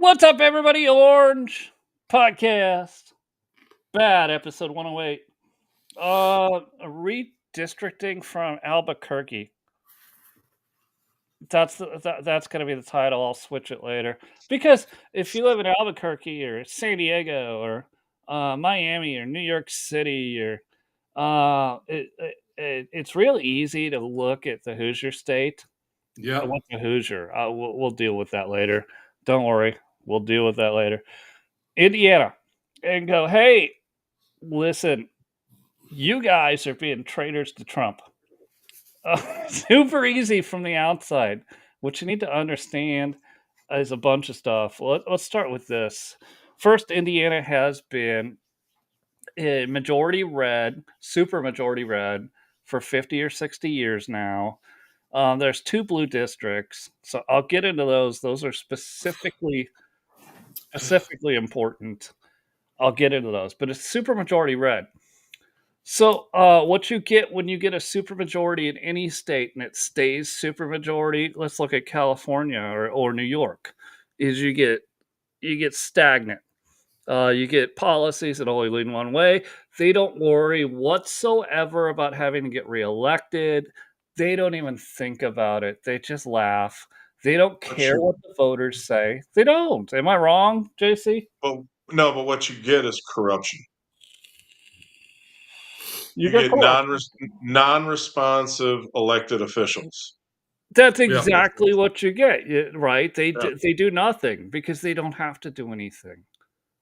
What's up, everybody? Orange Podcast. Bad episode 108. Redistricting from Albuquerque. That's gonna be the title. I'll switch it later. Because if you live in Albuquerque or San Diego or Miami or New York City or it's real easy to look at the Hoosier state. Yeah. What's a Hoosier? We'll deal with that later. Don't worry, we'll deal with that later. Indiana, and go, hey, listen, you guys are being traitors to Trump. Super easy from the outside. What you need to understand is a bunch of stuff. Let's start with this. First, Indiana has been a majority red, super majority red, for 50 or 60 years now. There's two blue districts, so I'll get into those. Those are specifically important. I'll get into those, but it's super majority red. So, what you get when you get a supermajority in any state and it stays supermajority, let's look at California or New York, is you get stagnant. You get policies that only lean one way. They don't worry whatsoever about having to get reelected. They don't even think about it. They just laugh. They don't care what the voters say. They don't. Am I wrong, JC? Well, no, but what you get is corruption. You You get get corruption. non-responsive elected officials. That's Yeah. exactly what you get, right? Yeah. They do nothing because they don't have to do anything.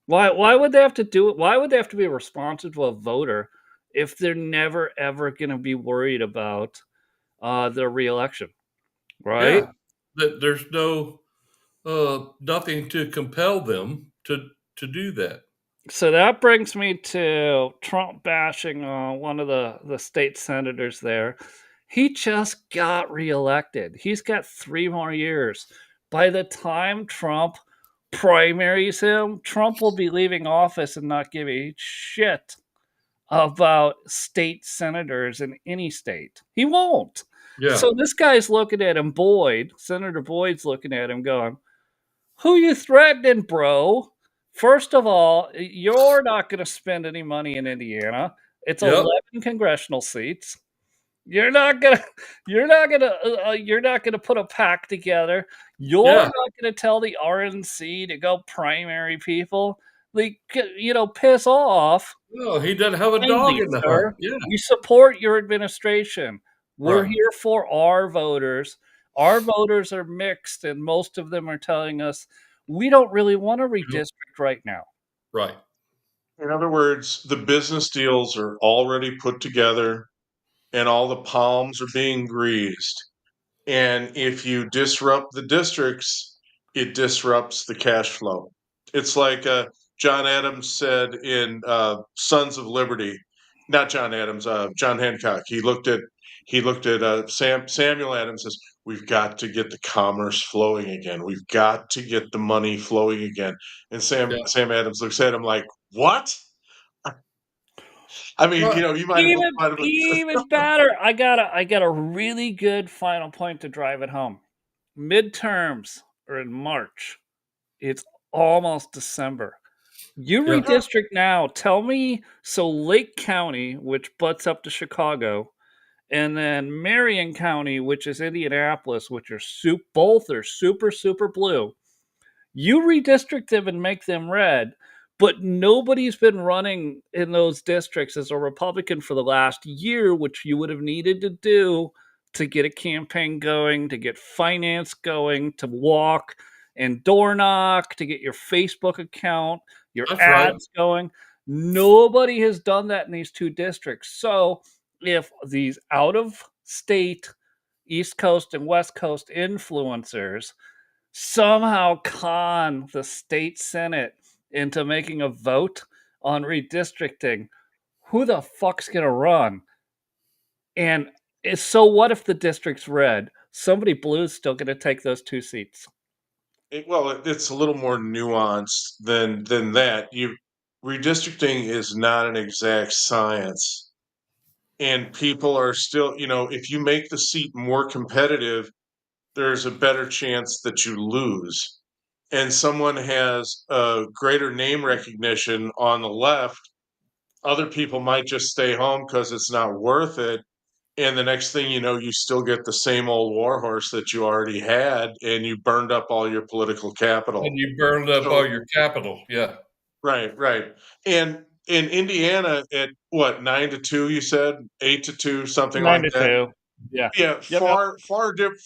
Why would they have to do it? Why would they have to be responsive to a voter if they're never ever going to be worried about their reelection, right? Yeah. There's no nothing to compel them to do that. So that brings me to Trump bashing one of the state senators there. He just got reelected. He's got 3 more years. By the time Trump primaries him, Trump will be leaving office and not giving a shit about state senators in any state. He won't. Yeah. So this guy's looking at him, Senator Boyd's looking at him going, who you threatening, bro? First of all, you're not going to spend any money in Indiana. It's 11 congressional seats. You're not gonna put a pack together. You're not gonna tell the RNC to go primary people. Like, piss off. No, he doesn't have a dog in the hunt. Yeah. You support your administration. We're Right. here for our voters. Our voters are mixed, and most of them are telling us we don't really want to redistrict right now. Right. In other words, the business deals are already put together and all the palms are being greased. And if you disrupt the districts, it disrupts the cash flow. It's like John Adams said in Sons of Liberty. Not John Adams, John Hancock. He looked at Samuel Adams says, "We've got to get the commerce flowing again. We've got to get the money flowing again." And Sam Adams looks at him like, "What?" I mean, you might even better. I got a really good final point to drive it home. Midterms are in March. It's almost December. You redistrict now. Tell me, so Lake County, which butts up to Chicago, and then Marion County, which is Indianapolis, which are both are super blue. You redistrict them and make them red, but nobody's been running in those districts as a Republican for the last year, which you would have needed to do to get a campaign going, to get finance going, to walk and door knock, to get your Facebook account, your ads going. Nobody has done that in these two districts. So if these out of state East Coast and West Coast influencers somehow con the state Senate into making a vote on redistricting, who the fuck's going to run? And so what if the district's red? Somebody blue's still going to take those 2 seats. It's a little more nuanced than that. Redistricting is not an exact science, and people are still, if you make the seat more competitive, there's a better chance that you lose. and someone has a greater name recognition on the left, other people might just stay home because it's not worth it. And the next thing you know, you still get the same old war horse that you already had, and you burned up all your political capital. And you burned up all So, your capital, yeah. right, right. And in Indiana, at what, 9-2, you said? 8-2, something Nine like to that? two. Yeah. Yeah, Yep. Yep.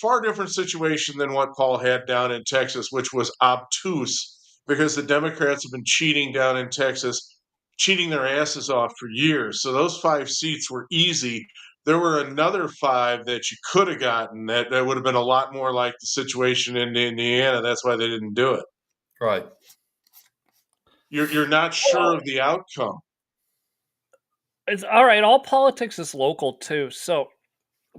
far different situation than what Paul had down in Texas, which was obtuse because the Democrats have been cheating down in Texas, cheating their asses off for years. So those 5 seats were easy. There were another 5 that you could have gotten that would have been a lot more like the situation in Indiana. That's why they didn't do it. Right. You're not sure Well, of the outcome. it's all right. All politics is local too, so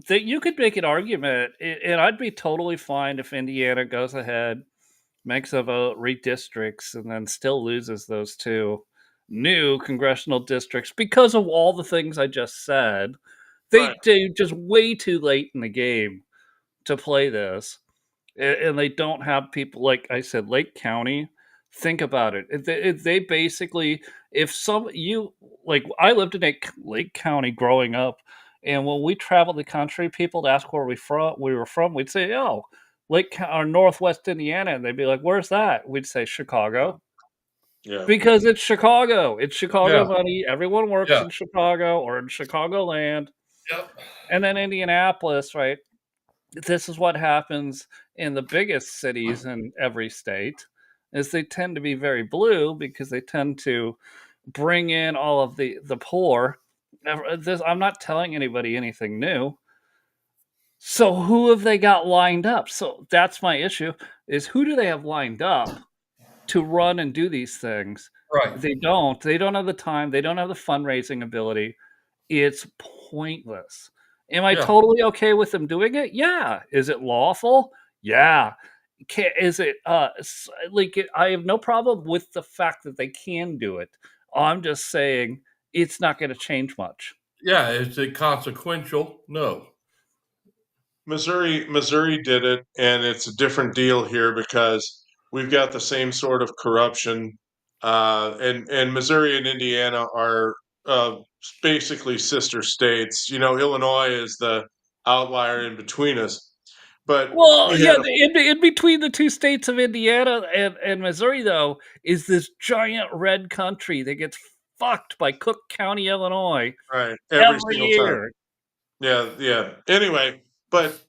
that you could make an argument, and I'd be totally fine if Indiana goes ahead, makes a vote, redistricts, and then still loses those two new congressional districts because of all the things I just said. Right. They just way too late in the game to play this, and they don't have people like I said, Lake County. Think about it. If they basically, if some you like, I lived in Lake County growing up, and when we traveled the country, people would ask where we were from. We'd say, "Oh, or Northwest Indiana," and they'd be like, "Where's that?" We'd say, "Chicago." Yeah. Because it's Chicago. It's Chicago Yeah, money. Everyone works yeah, in Chicago or in Chicagoland. yep, And then Indianapolis, right? This is what happens in the biggest cities in every state is they tend to be very blue because they tend to bring in all of the poor. I'm not telling anybody anything new. So who have they got lined up? So that's my issue is who do they have lined up to run and do these things? right, They don't. They don't have the time. They don't have the fundraising ability. It's pointless. Am I yeah, totally okay with them doing it? Yeah. Is it lawful? Yeah. Is it I have no problem with the fact that they can do it. I'm just saying it's not going to change much. yeah, is it consequential? No. Missouri did it, and it's a different deal here because we've got the same sort of corruption, and Missouri and Indiana are basically sister states. You know, Illinois is the outlier in between us, but Well, we yeah, had a in between the two states of Indiana and Missouri, though, is this giant red country that gets fucked by Cook County, Illinois, right every every single time. year. Yeah, yeah. Anyway, but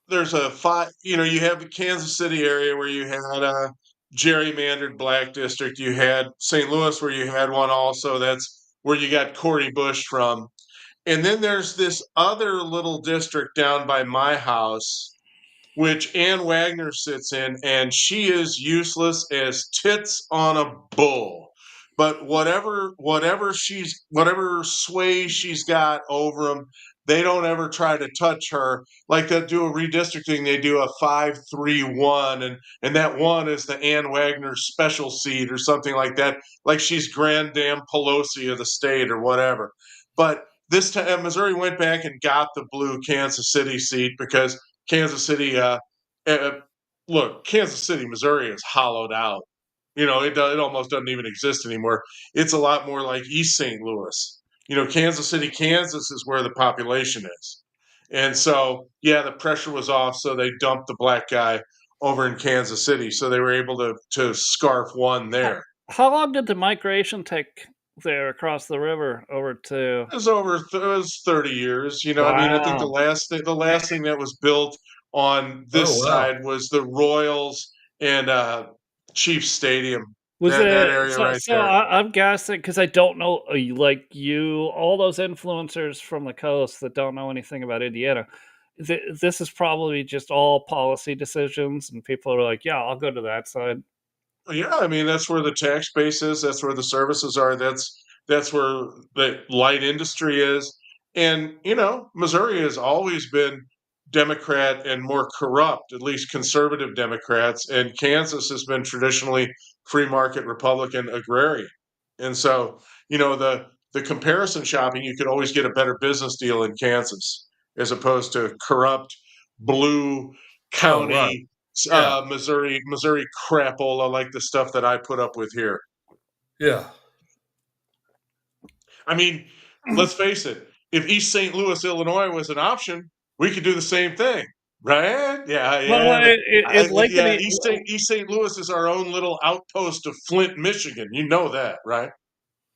there's a five. You know, you have the Kansas City area where you had a gerrymandered black district. You had St. Louis where you had one also. That's where you got Cory Bush from. And then there's this other little district down by my house which Ann Wagner sits in, and she is useless as tits on a bull. But whatever sway she's got over them, they don't ever try to touch her. Like they do a redistricting, they do a 5-3-1, and that one is the Ann Wagner special seat or something like that. Like she's Grand Dam Pelosi of the state or whatever. But this time, Missouri went back and got the blue Kansas City seat because Kansas City. Uh, Look, Kansas City, Missouri is hollowed out. You know, it almost doesn't even exist anymore. It's a lot more like East St. Louis. You know, Kansas City, Kansas is where the population is, and so yeah, the pressure was off, so they dumped the black guy over in Kansas City, so they were able to scarf one How, there. how long did the migration take there across the river over to? It was 30 years. You know, I mean, I think Wow. the last thing that was built on Oh, this wow. side was the Royals and Chiefs Stadium. Was That it area so? right So there. I'm guessing because I don't know, like you, all those influencers from the coast that don't know anything about Indiana. This is probably just all policy decisions, and people are like, "Yeah, I'll go to that side." Yeah, I mean, that's where the tax base is, that's where the services are, that's where the light industry is, and, you know, Missouri has always been Democrat and more corrupt, at least conservative Democrats, and Kansas has been traditionally free market Republican agrarian, and so, you know, the comparison shopping, you could always get a better business deal in Kansas as opposed to corrupt blue Oh, right. county Yeah. Missouri crapola like the stuff that I put up with here. Yeah. I mean, let's face it. If East St. Louis, Illinois was an option, we could do the same thing, right? Yeah, Well, yeah. like Yeah, East St. Louis is our own little outpost of Flint, Michigan. You know that, right?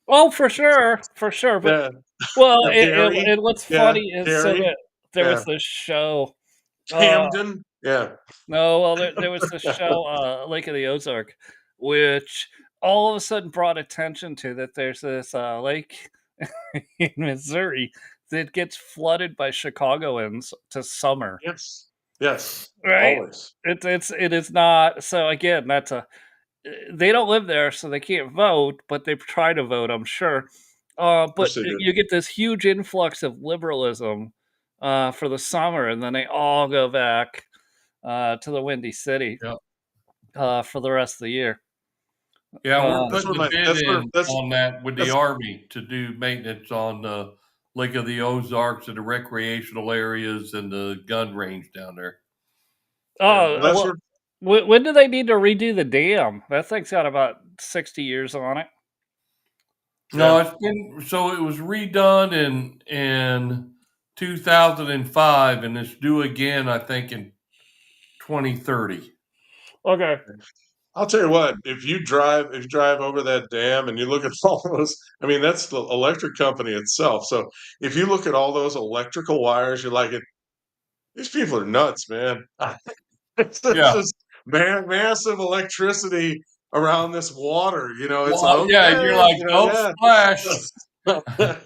oh, for sure, but Yeah. well, Or Gary. and what's Yeah, funny is so Gary. that there Yeah. was this show, uh Camden. Yeah. no, well, there was this show, Lake of the Ozark, which all of a sudden brought attention to that there's this, lake in Missouri that gets flooded by Chicagoans to summer, Yes. Yes. right? Always. It is not so again, that's a they don't live there, so they can't vote, but they try to vote, I'm sure. Of But course they do. you get this huge influx of liberalism for the summer, and then they all go back to the Windy City Yeah. for the rest of the year. Yeah, we're Uh, That's where putting a my bid in that's on that with the that's Army to do maintenance on the Lake of the Ozarks and the recreational areas and the gun range down there. yeah. Well, that's well, where when do they need to redo the dam? That thing's got about 60 years on it. No, yeah. it's been so it was redone in 2005 and it's due again, I think, in 2030. Okay. I'll tell you what, if you drive over that dam and you look at all those, I mean, that's the electric company itself. So if you look at all those electrical wires, you're like, these people are nuts, man. It's Yeah. just massive electricity around this water. You know, it's Well, yeah, and you're okay. like, You know, don't splash. yeah.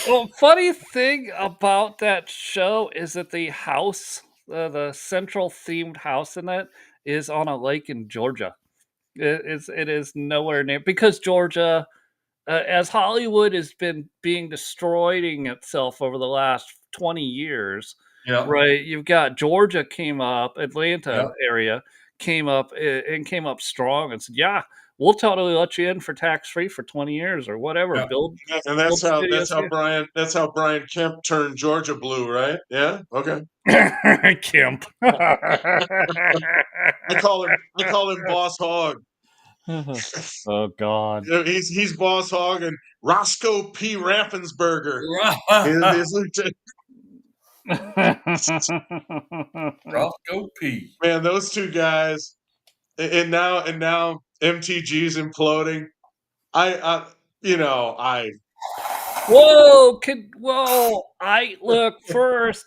Well, funny thing about that show is that the house, the central themed house in it, is on a lake in Georgia. It is nowhere near because Georgia, as Hollywood has been being destroying itself over the last 20 years, Yeah, right? You've got Georgia came up, yeah, Atlanta area came up and came up strong and said, "Yeah, we'll totally let you in for tax free for 20 years or whatever. yeah. And Build studios here." That's how Brian Kemp turned Georgia blue, right? Yeah. Okay. Kemp. I call him Boss Hog. Oh God. You know, he's Boss Hog and Roscoe P. Raffensperger is lieutenant. Roscoe P. Man, those two guys, and now MTG's imploding. I you know Whoa, I look first,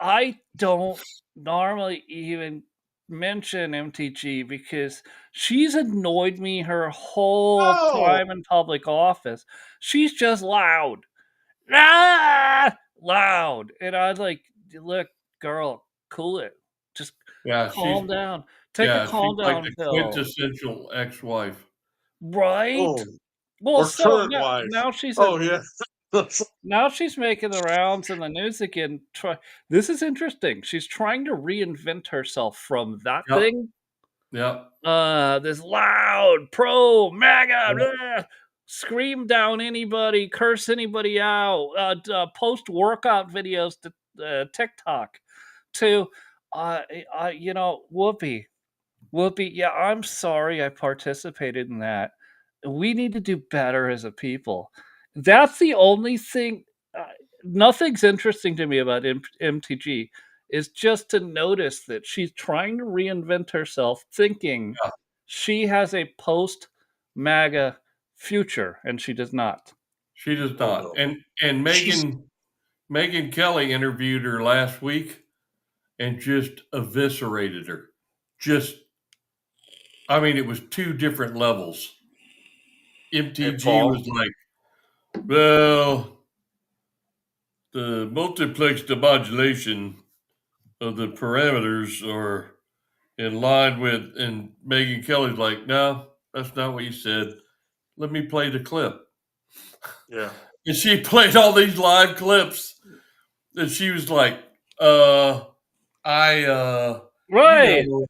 I don't normally even mention MTG because she's annoyed me her whole no time in public office. She's just loud. Ah! Loud. And I was like, look, girl, cool it. Just Yeah, calm down. Take a she's calm like down the pill. quintessential ex-wife. Right? oh Well, or so current wife. Oh yeah. now she's making the rounds in the news again. This is interesting. She's trying to reinvent herself from that Yep, thing. yep, This loud pro MAGA, yep, scream down anybody, curse anybody out, post workout videos to TikTok. To Whoopi, yeah, I'm sorry I participated in that. We need to do better as a people. That's the only thing. Uh, Nothing's interesting to me about MTG. Is just to notice that she's trying to reinvent herself, thinking yeah. she has a post MAGA future, and she does not. She does Oh not. no. And She's Megan Kelly interviewed her last week and just eviscerated her. Just, I mean, it was two different levels. Hey MTG Paul. was like, well, the multiplex demodulation of the parameters are in line with, and Megan Kelly's like, no, that's not what you said. Let me play the clip. Yeah. And she played all these live clips. And she was like, you Right. know,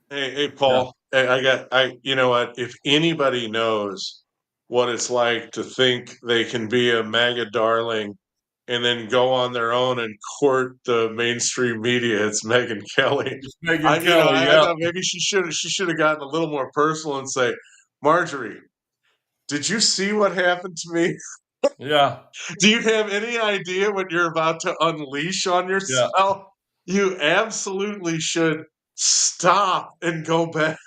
Hey yeah, Paul. Hey, you know what? If anybody knows what it's like to think they can be a MAGA darling and then go on their own and court the mainstream media. It's Megyn Kelly. It's Megyn Kelly. I Yeah. thought maybe she should have gotten a little more personal and say, Marjorie, did you see what happened to me? Yeah. Do you have any idea what you're about to unleash on Yeah. yourself? You absolutely should stop and go back.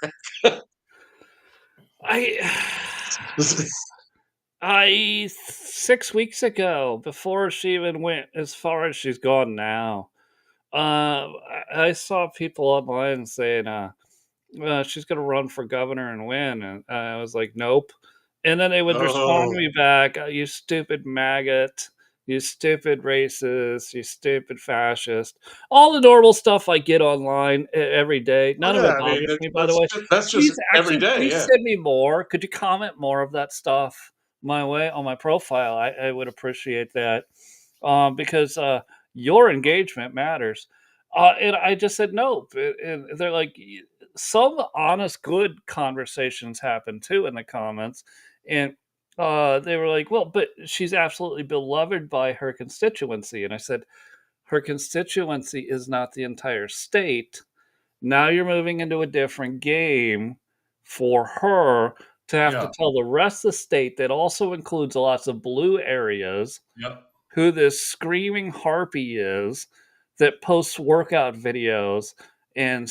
I 6 weeks ago, before she even went as far as she's gone now, I saw people online saying, she's gonna run for governor and win, and I was like, "Nope." And then they would respond to Oh, me back, "You stupid maggot, you stupid racist, you stupid fascist." All the normal stuff I get online every day. well, None of yeah. it I mean, bothers me, by the way. that's just every day. Please Yeah. send me more. Could you comment more of that stuff my way on my profile? I would appreciate that, because your engagement matters. And I just said nope. And they're like, some honest, good conversations happen too in the comments. And they were like, well, but she's absolutely beloved by her constituency. And I said, her constituency is not the entire state. Now you're moving into a different game for her to have to Yeah. tell the rest of the state that also includes lots of blue areas Yep. who this screaming harpy is that posts workout videos and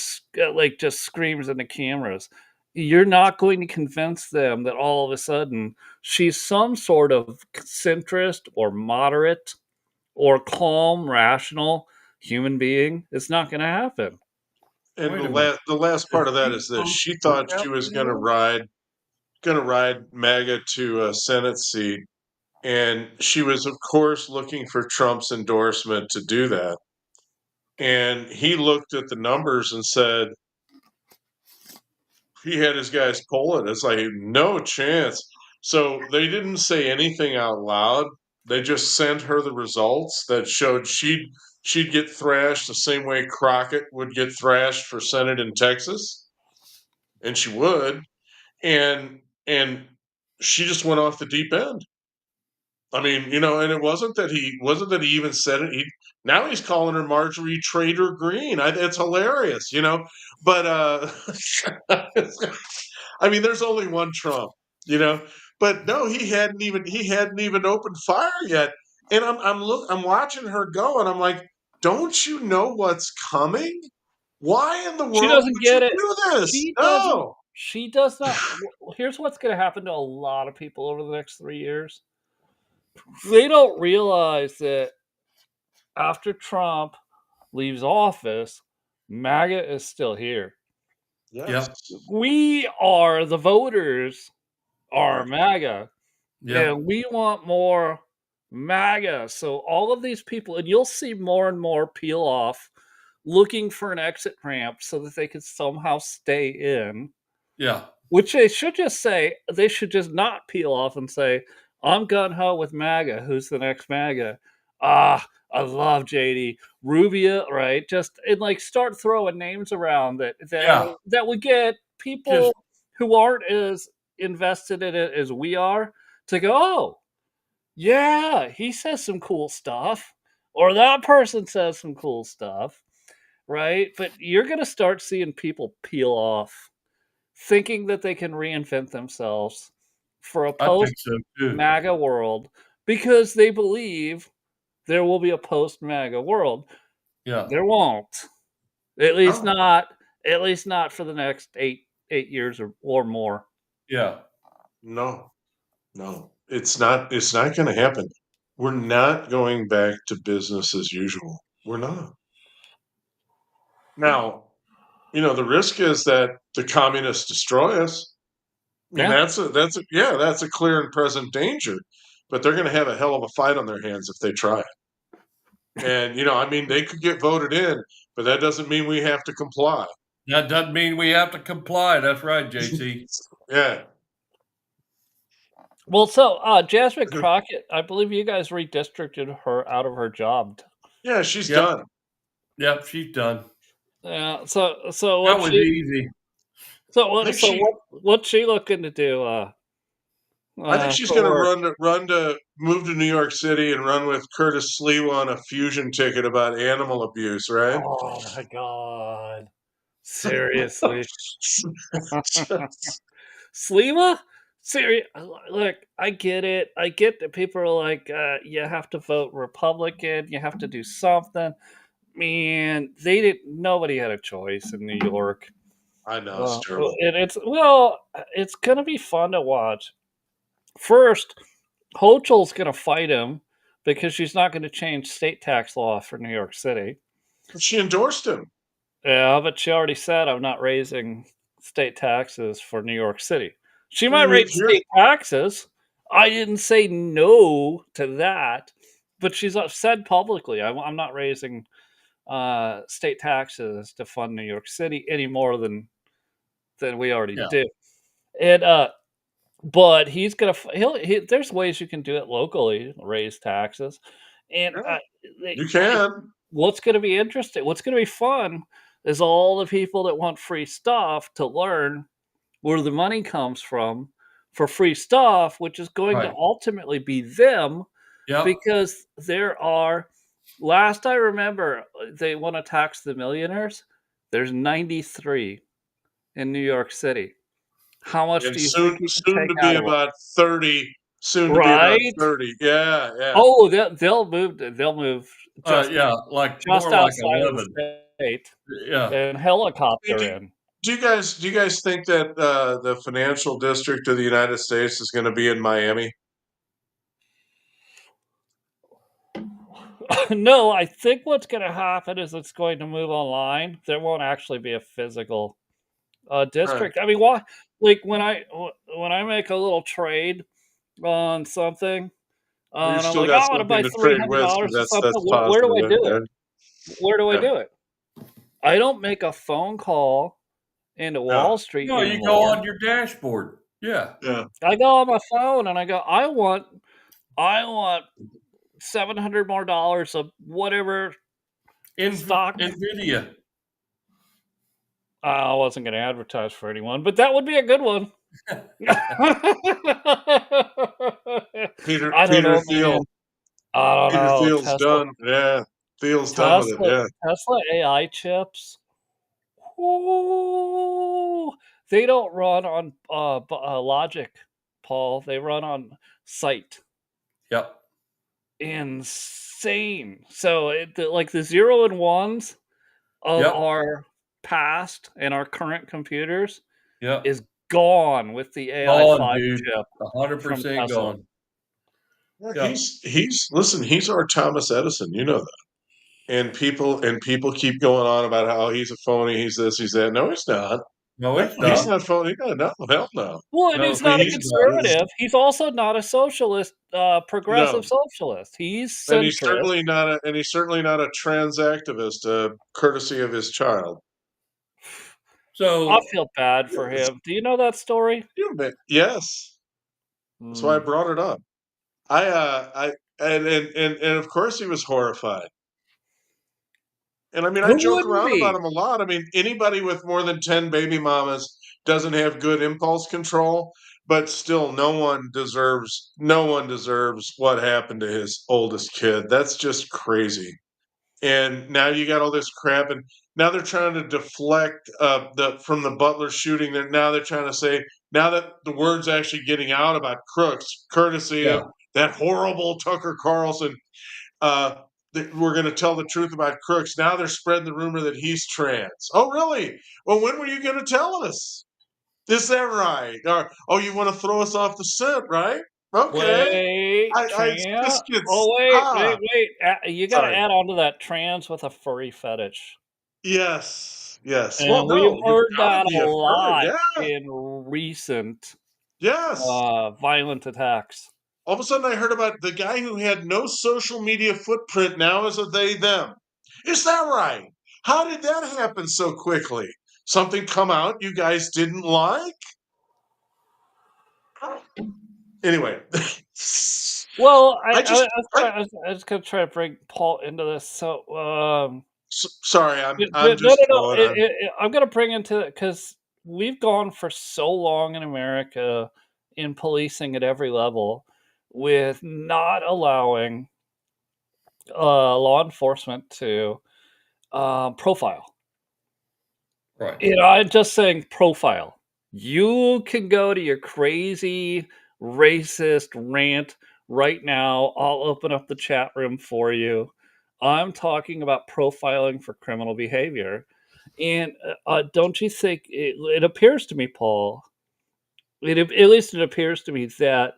like just screams into cameras. You're not going to convince them that all of a sudden she's some sort of centrist or moderate or calm, rational human being. It's not going to happen. And Wait a minute. the last Does part of that she is this: post she thought she workout was videos? going to ride MAGA to a Senate seat, and she was, of course, looking for Trump's endorsement to do that. And he looked at the numbers and said, he had his guys pull it. It's like no chance. So they didn't say anything out loud. They just sent her the results that showed she'd get thrashed the same way Crockett would get thrashed for Senate in Texas, and she would. And she just went off the deep end. I mean, and it wasn't that he even said it. Now he's calling her Marjorie Trader Green. It's hilarious, But I mean, there's only one Trump, you know. But no, he hadn't even opened fire yet. And I'm watching her go, and I'm like, don't you know what's coming? Why in the She world doesn't would you get it. do this? She doesn't. No. She does not. Here's what's going to happen to a lot of people over the next 3 years. They don't realize that after Trump leaves office, MAGA is still here. Yes. Yep. We are the voters are Right. MAGA, Yep. and we want more MAGA. So all of these people, and you'll see more and more peel off, looking for an exit ramp so that they can somehow stay in. Yeah. Which they should just say, they should just not peel off and say, I'm gun ho with MAGA. Who's the next MAGA? I love JD. Rubio, right? Just and like start throwing names around Yeah. that would get Just people who aren't as invested in it as we are to go, oh, yeah, he says some cool stuff. Or that person says some cool stuff, right? But you're gonna start seeing people peel off thinking that they can reinvent themselves for a I post think so too. MAGA world because they believe there will be a post MAGA world. Yeah. There won't. At least No. not. At least not for the next 8 years or more. Yeah. No. No. It's not going to happen. We're not going back to business as usual. We're not. Now, the risk is that the communists destroy us. I mean, Yeah. that's a clear and present danger. But they're going to have a hell of a fight on their hands if they try. And I mean, they could get voted in, but that doesn't mean we have to comply. That doesn't mean we have to comply. That's right, JC. Yeah. Well, so Jasmine Crockett, I believe you guys redistricted her out of her job. Yeah, she's Yep. done. Yep. She's done. Yeah. So That what was she easy. so I what think so she what's she looking to do? I think she's for going work. to move to New York City and run with Curtis Sliwa on a Fusion ticket about animal abuse, right? Oh my god. Seriously. Slima? Look, I get it. I get that people are like, you have to vote Republican, you have to do something. Man, they didn't. Nobody had a choice in New York. I know it's terrible. It's gonna be fun to watch. First, Hochul's gonna fight him because she's not gonna change state tax law for New York City. She endorsed him. Yeah, but she already said I'm not raising state taxes for New York City. She might Here, raise state taxes. I didn't say no to that, but she's said publicly, I'm not raising state taxes to fund New York City any more than we already Yeah. do. And but he's gonna there's ways you can do it locally, raise taxes, and yeah, they, you can. what's going to be interesting, what's going to be fun, is all the people that want free stuff to learn where the money comes from for free stuff, which is going to Right. ultimately be them, Yep. because there are, last I remember, they want to tax the millionaires. There's 93 in New York City. How much And do you think you can soon take to out be of them? about 30. Soon to be about Right? 30. Yeah, yeah. Oh, they'll move just Yeah, like just more like outside of 11. the state Yeah. and Hey, helicopter in. do you guys think that the financial district of the United States is going to be in Miami? No, I think what's going to happen is it's going to move online. There won't actually be a physical Right. district. I mean, why? Like when I make a little trade on something, Well, you and I'm still like, got I want to something buy to three trade hundred with, so dollars or that's something. Where do I positive. do it? Yeah, Where do I yeah, do it? I don't make a phone call into yeah, Wall Street No, you go anymore. on your dashboard. Yeah. yeah. I go on my phone and I go, I want $700 more dollars of whatever stock. NVIDIA. I wasn't going to advertise for anyone, but that would be a good one. I don't Peter know, man. Thiel. I don't Peter know. Thiel's done. Yeah, Thiel's done with it. Tesla, Yeah. Tesla AI chips. Ooh, they don't run on logic, Paul. They run on sight. Yep. Insane. So, like the zero and ones of Yep. our past and our current computers Yep. is gone with the AI Gone, 5 dude. chip from 100% Tesla. gone. Yeah, Yep. he's our Thomas Edison. You know that. And people keep going on about how he's a phony. He's this. He's that. No, he's not. No, No, it's he's not. not phony. No, no, hell no. Well, and No, he's I mean, not a he's conservative. He's also not a socialist, no, progressive socialist. He's and he's centrist. certainly not a trans activist, courtesy of his child. I so feel bad for Yes, him. Do you know that story? yes, that's why I Mm. brought it up. I and of course he was horrified. And I mean, I Who joke wouldn't around about be? him a lot. I mean, anybody with more than 10 baby mamas doesn't have good impulse control, but still no one deserves what happened to his oldest kid. That's just crazy. And now you got all this crap, and now they're trying to deflect the from the Butler shooting. Now they're trying to say, now that the word's actually getting out about Crooks, courtesy yeah. of that horrible Tucker Carlson, uh, that we're going to tell the truth about Crooks. Now they're spreading the rumor that he's trans. Oh, really? Well, when were you going to tell us? Is that right? Or, oh, you want to throw us off the scent, right? Okay. Wait, I trans. just get Oh, wait. You got to sorry. add on to that trans with a furry fetish. Yes, yes. Well, And we've no, you've heard got to that be a a furry. lot Yeah, in recent yes. violent attacks. All of a sudden, I heard about the guy who had no social media footprint now is a they them. Is that right? How did that happen so quickly? Something come out you guys didn't like? Anyway, Well, I just, I, I was gonna try to bring Paul into this. So, sorry, I'm no, just no. going on. I'm gonna bring into it because we've gone for so long in America in policing at every level with not allowing law enforcement to profile. Right. I'm just saying profile. You can go to your crazy racist rant right now. I'll open up the chat room for you. I'm talking about profiling for criminal behavior. And don't you think it appears to me, Paul? At least it appears to me that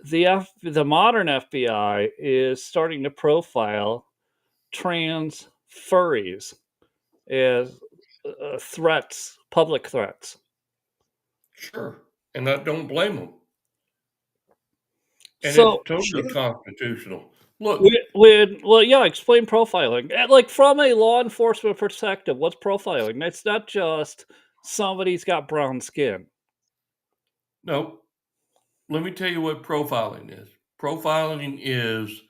the modern FBI is starting to profile trans furries as threats, public threats. Sure. And I don't blame them. And it's So, totally Sure. constitutional. Look, well, yeah, explain profiling. Like from a law enforcement perspective, what's profiling? It's not just somebody's got brown skin. no, let me tell you what profiling is. Profiling is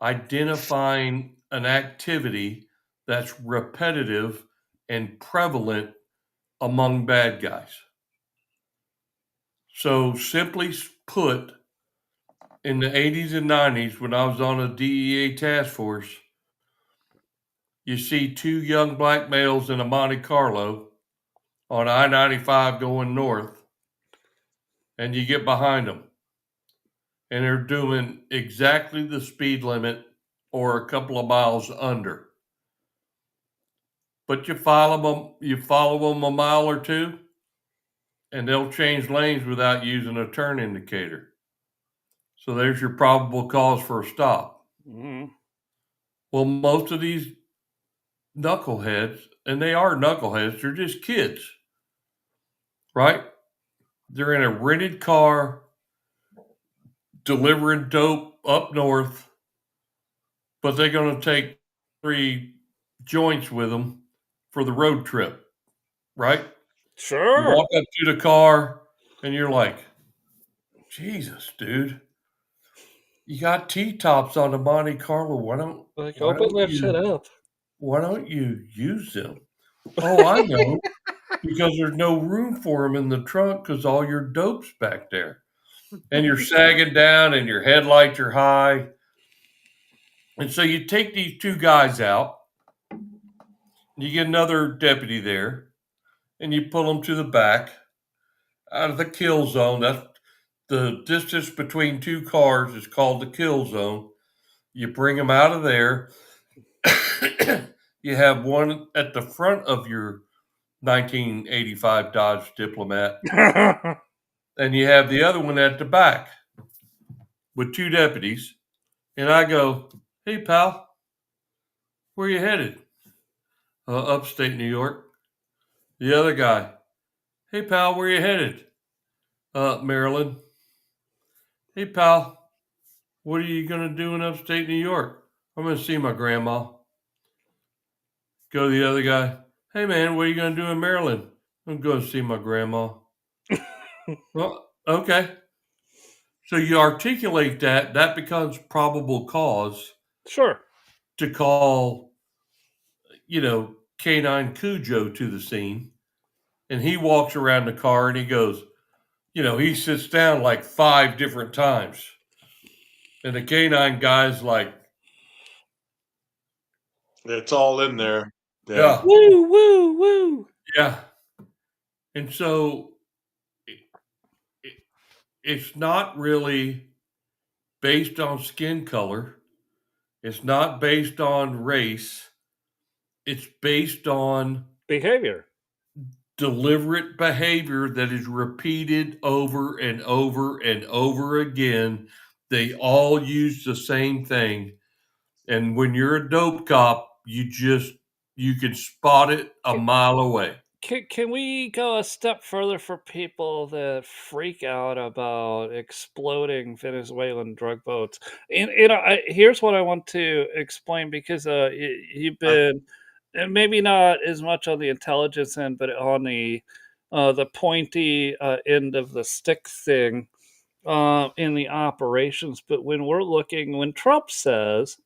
identifying an activity that's repetitive and prevalent among bad guys. So, simply put, in the 80s and 90s, when I was on a DEA task force, you see two young black males in a Monte Carlo on I 95 going north, and you get behind them, and they're doing exactly the speed limit or a couple of miles under. But you follow them a mile or two, and they'll change lanes without using a turn indicator. So there's your probable cause for a stop. Mhm. Well, most of these knuckleheads, and they are knuckleheads, they're just kids, right? They're in a rented car delivering dope up north, but they're going to take 3 joints with them for the road trip, right? You Sure. walk up to the car and you're like, Jesus, dude, you got T-tops on the Monte Carlo. Like, Why open don't that shit you up. why don't you use them? Oh, I know, because there's no room for them in the trunk because all your dope's back there. And you're sagging down and your headlights are high. And so you take these 2 guys out, you get another deputy there, and you pull them to the back out of the kill zone. That's the distance between 2 cars is called the kill zone. You bring them out of there. You have one at the front of your 1985 Dodge Diplomat, and you have the other one at the back with 2 deputies. And I go, hey, pal, where you headed? Upstate New York. The other guy, hey, pal, where you headed? Maryland. Hey, pal, what are you going to do in upstate New York? I'm going to see my grandma. Go to the other guy. Hey, man, what are you going to do in Maryland? I'm going to see my grandma. Well, okay. So you articulate that becomes probable cause Sure. to call, Canine Cujo to the scene. And he walks around the car and he goes, he sits down like 5 different times. And the canine guy's like, It's all in there. Yeah. yeah, Woo, woo, woo. yeah. And so it's not really based on skin color. It's not based on race. It's based on Behavior. deliberate behavior that is repeated over and over and over again. They all use the same thing. And when you're a dope cop, you can spot it a mile away. Can we go a step further for people that freak out about exploding Venezuelan drug boats? And here's what I want to explain because you've I, been maybe not as much on the intelligence end, but on the pointy end of the stick thing in the operations. But when Trump says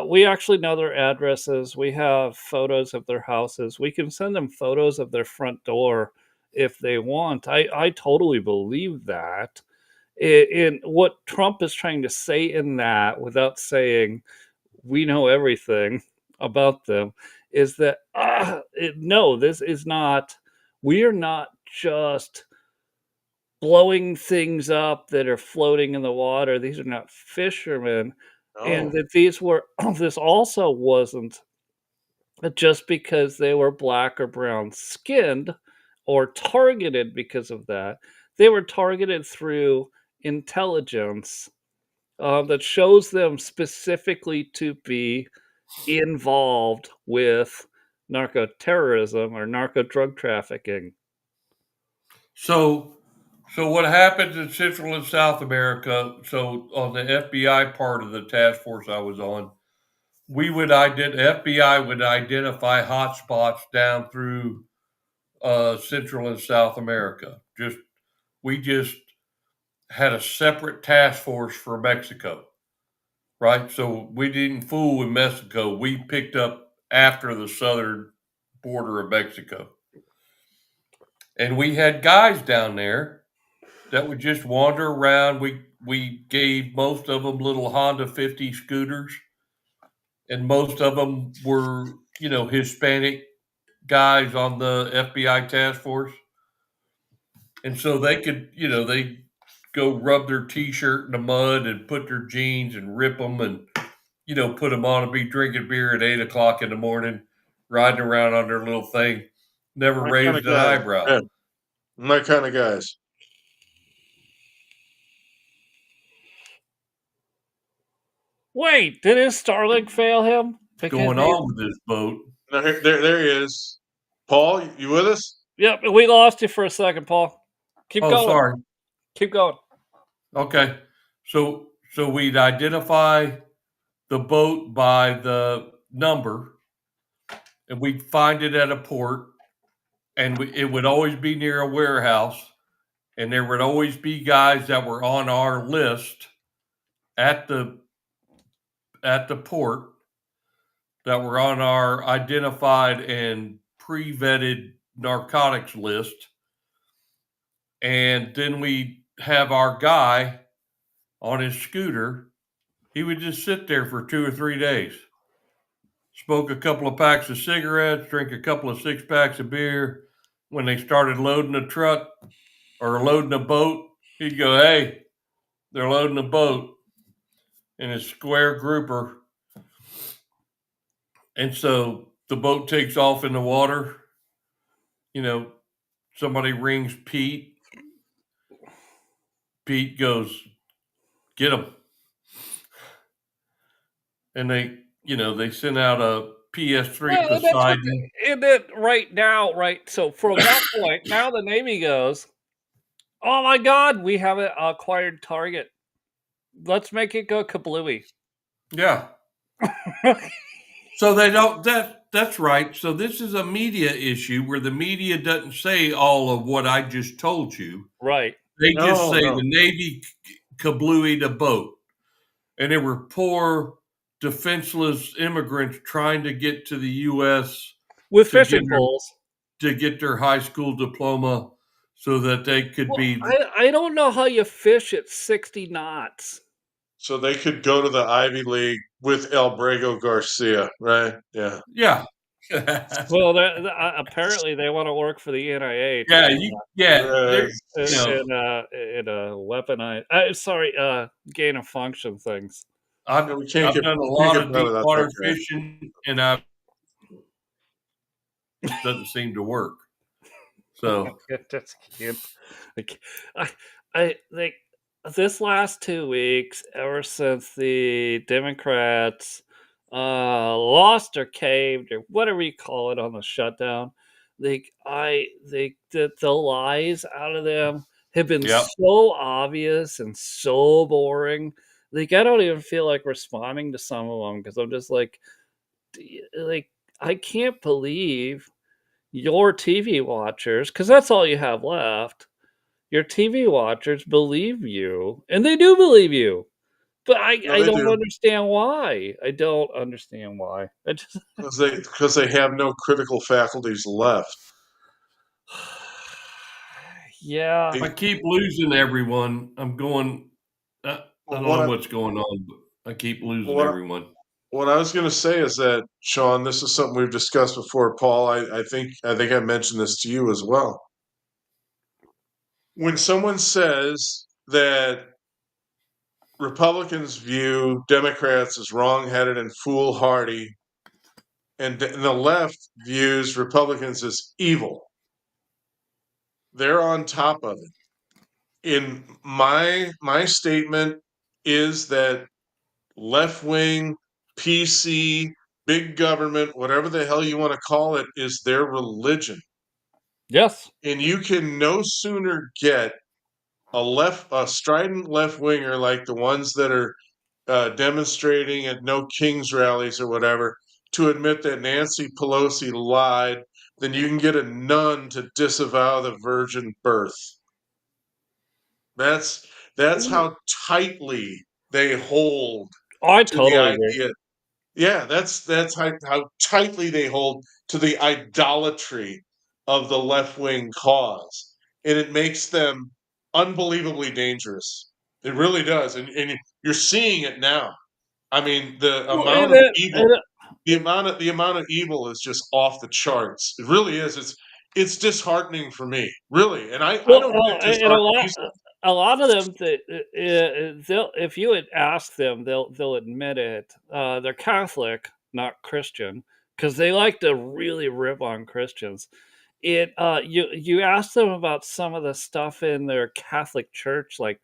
we actually know their addresses. We have photos of their houses. We can send them photos of their front door if they want. I totally believe that. In what Trump is trying to say in that, without saying we know everything about them, is that no, this is not. We are not just blowing things up that are floating in the water. These are not fishermen, and No. that these were. This also wasn't just because they were black or brown skinned or targeted because of that. They were targeted through intelligence that shows them specifically to be involved with narco terrorism or narco drug trafficking. So, so what happens in Central and South America? So, on the FBI part of the task force I was on, we would FBI would identify hotspots down through Central and South America. We just had a separate task force for Mexico, right? So we didn't fool with Mexico. We picked up after the southern border of Mexico, and we had guys down there that would just wander around. We gave most of them little Honda 50 scooters, and most of them were Hispanic guys on the FBI task force, and so they could they go rub their t-shirt in the mud and put their jeans and rip them and put them on and be drinking beer at 8 o'clock in the morning, riding around on their little thing, never My kind raised of an guy. eyebrow. Yeah, my kind of guys. Wait, did his Starlink fail him? What's Because going on with this boat? Now, there he is. Paul, you with us? yep, we lost you for a second, Paul. Keep Oh, going. sorry. Keep going. Okay. So we'd identify the boat by the number, and we'd find it at a port, and it would always be near a warehouse, and there would always be guys that were on our list at the port that were on our identified and pre-vetted narcotics list. And then we have our guy on his scooter. He would just sit there for 2 or 3 days, smoke a couple of packs of cigarettes, drink a couple of 6 packs of beer. When they started loading a truck or loading a boat, he'd go, "Hey, they're loading a boat," in his square grouper. And so the boat takes off in the water. Somebody rings Pete. Pete goes, "Get him." And they sent out a PS3 Well, that's what Poseidon. and then right now, right? So from that point, now the Navy goes, "Oh my God, we have an acquired target. Let's make it go kablooey." Yeah. So they don't. That's right. So this is a media issue where the media doesn't say all of what I just told you. Right. They just No, say no. the Navy kablooied a boat, and there were poor, defenseless immigrants trying to get to the U.S. With to get fishing poles. their high school diploma, so that they could Well, be. I don't know how you fish at 60 knots. So they could go to the Ivy League with El Brego Garcia, right? Yeah. Yeah. Well, apparently they want to work for the NIH Yeah, Yeah. in a weaponized. Sorry, gain of function things. I've We can't I've get done a we can't lot get of by deep without water that guy. fishing, and I doesn't seem to work. So I just can't. I, I think this last 2 weeks, ever since the Democrats lost or caved or whatever you call it on the shutdown, the lies out of them have been yep. so obvious and so boring. I don't even feel like responding to some of them because I'm just like, like I can't believe your TV watchers, because that's all you have left. Your TV watchers believe you, and they do believe you. But No, I they don't do understand why. I don't understand why. I just because they have no critical faculties left. Yeah. I keep losing everyone. I'm going. I Well, don't know what's going on, but I keep losing what everyone. what I was going to say is that, Sean, this is something we've discussed before. Paul, I think I mentioned this to you as well. When someone says that Republicans view Democrats as wrongheaded and foolhardy, and the left views Republicans as evil, they're on top of it. In my statement is that left wing, PC, big government, whatever the hell you want to call it, is their religion. Yes. And you can no sooner get a strident left winger like the ones that are demonstrating at No Kings rallies or whatever to admit that Nancy Pelosi lied than you can get a nun to disavow the virgin birth. That's how tightly they hold I to the totally agree. idea. Yeah, that's how tightly they hold to the idolatry of the left wing cause, and it makes them unbelievably dangerous. It really does, and you're seeing it now. I mean, the Well, amount of evil, the amount of evil is just off the charts. It really is. It's disheartening for me, really, and I well, don't get and disheartened easily. a lot of them that they'll if you would ask them, they'll admit it. They're Catholic, not Christian, because they like to really rip on Christians. You ask them about some of the stuff in their Catholic church, like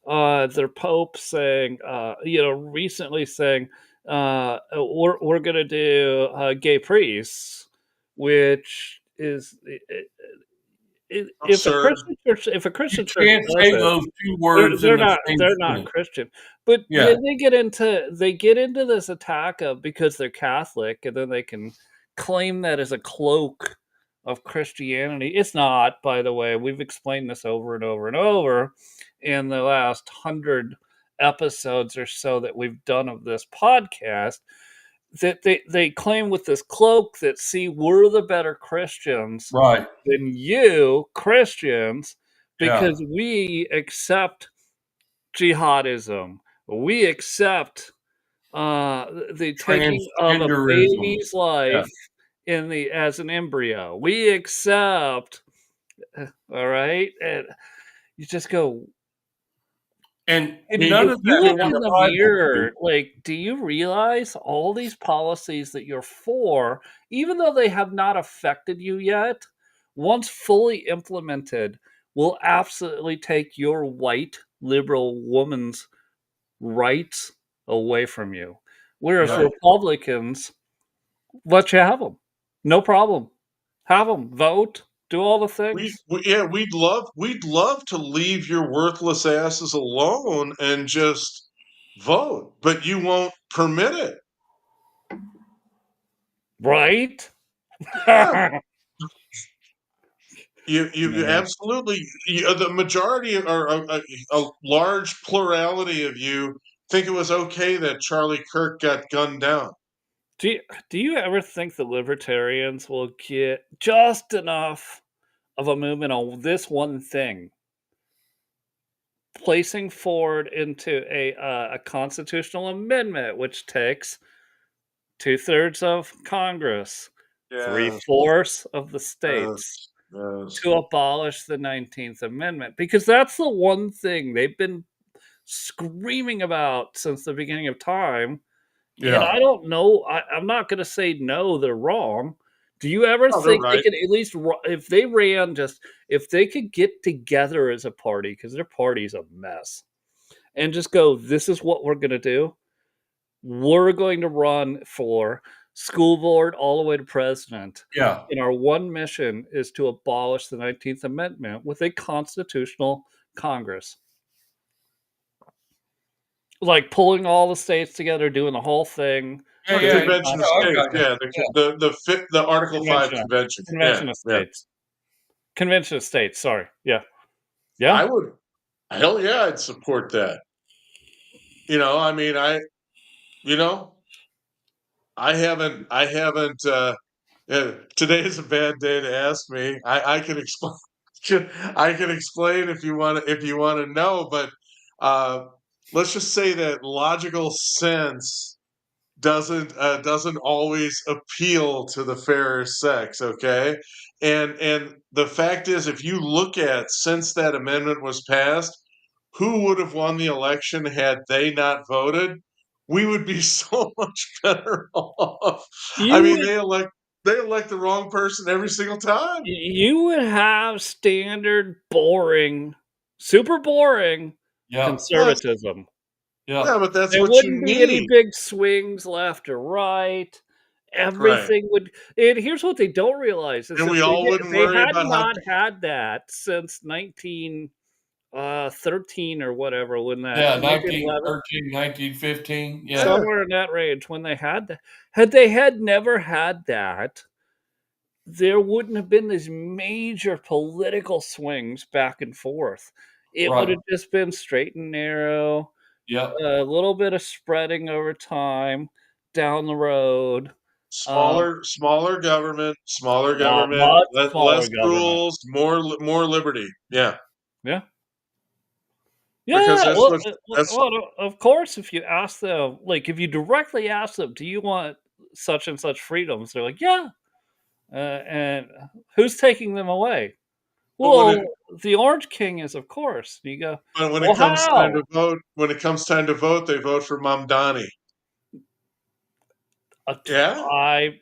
their Pope saying, recently saying, we're gonna do gay priests, which is Absurd. if a You Christian church can't does say it, those two words in they're the not same they're not sentence. Christian. But Yeah, they get into this attack of because they're Catholic, and then they can claim that as a cloak of Christianity. It's not, by the way. We've explained this over and over and over in the last 100 episodes or so that we've done of this podcast, that they claim with this cloak that, see, we're the better Christians right. than you Christians Yeah, because we accept jihadism. We accept the taking of a transgenderism. baby's Yeah, life in the as an embryo. We accept, all right, and you just go. and none If of you that's look in in the the Bible, too. mirror, like, do you realize all these policies that you're for, even though they have not affected you yet, once fully implemented, will absolutely take your white liberal woman's rights away from you? Whereas Yeah, Republicans let you have them, no problem. Have them vote, do all the things. Yeah, we'd love to leave your worthless asses alone and just vote, but you won't permit it. Right? Yeah, you Man. absolutely. The majority or a large plurality of you think it was okay that Charlie Kirk got gunned down. Do you ever think the libertarians will get just enough of a movement on this one thing, placing forward into a constitutional amendment, which takes 2/3 of Congress, three Yes, fourths of the states, yes, yes. to abolish the 19th Amendment? Because that's the one thing they've been screaming about since the beginning of time. And yeah. I don't know. I'm not going to say no, they're wrong. Do you ever No, they're think they right. could at least, if they ran just, if they could get together as a party, because their party's a mess, and just go, this is what we're going to do? We're going to run for school board all the way to president. Yeah. And our one mission is to abolish the 19th Amendment with a constitutional Congress. Like pulling all the states together, doing the whole thing, Yeah, The yeah. creating a convention of No, I states, got you. yeah, the Article Five convention, convention, yeah, convention of yeah. states. Convention of States, sorry. Yeah. Yeah. I would, hell yeah, I'd support that. I mean, you know, I haven't. Today is a bad day to ask me. I can explain. I can explain if you want to know, but uh, let's just say that logical sense doesn't always appeal to the fairer sex, okay? And the fact is, if you look at since that amendment was passed, who would have won the election had they not voted? We would be so much better off. I You mean, would they elect the wrong person every single time. you would have standard boring, super boring Yeah. Yes, conservatism. Yeah. yeah, but that's There what you wouldn't be any need. big swings left or right. Right. Everything would and here's what they don't realize is And that we all wouldn't they worry had about how not had that since 13 or whatever when that Yeah. 1911, 1913, 1915. Yeah. yeah, somewhere in that range when they had that. Had they had never had that, there wouldn't have been these major political swings back and forth. It would Right. have just been straight and narrow, Yep. a little bit of spreading over time down the road. Um, smaller government, much smaller less government. rules, more liberty. Yeah, Yeah. because Yeah, well, that's of course, if you ask them, like, if you directly ask them, "Do you want such and such freedoms?" They're like, "Yeah." And who's taking them away? but when Well, the Orange King is, of course. You go, it "Well, comes time how?" to vote, they vote for Mamdani. Yeah, I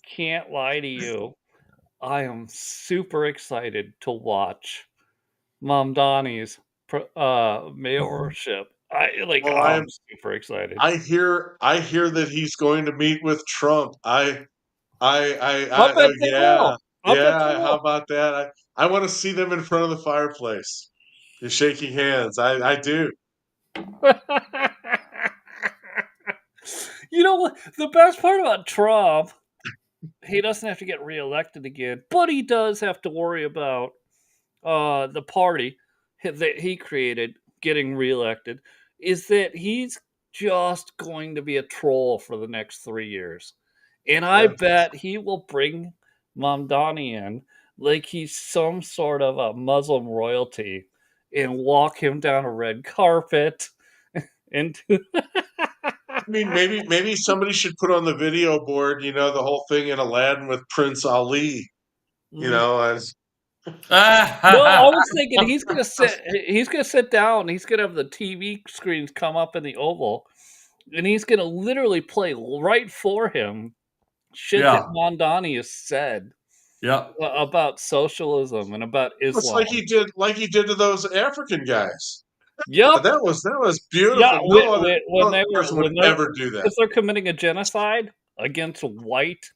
can't lie to you. I am super excited to watch Mamdani's mayorship. well, I'm super excited. I hear that he's going to meet with Trump. I bet they yeah, will. I bet they how will. about that? I want to see them in front of the fireplace, just shaking hands. I do. You know what? The best part about Trump, he doesn't have to get reelected again, but he does have to worry about the party that he created getting reelected. Is that he's just going to be a troll for the next 3 years, and I Yeah. bet he will bring Mamdani in like he's some sort of a Muslim royalty and walk him down a red carpet into I mean, maybe somebody should put on the video board, the whole thing in Aladdin with Prince Ali, as No, I was thinking he's gonna sit down, he's gonna have the TV screens come up in the Oval, and he's gonna literally play right for him shit that Yeah. Mondani has said Yeah. about socialism and about it's Islam. like he did to those African guys. Yep. That was Yeah, beautiful. No other person would when they're ever do that. because they're committing a genocide against white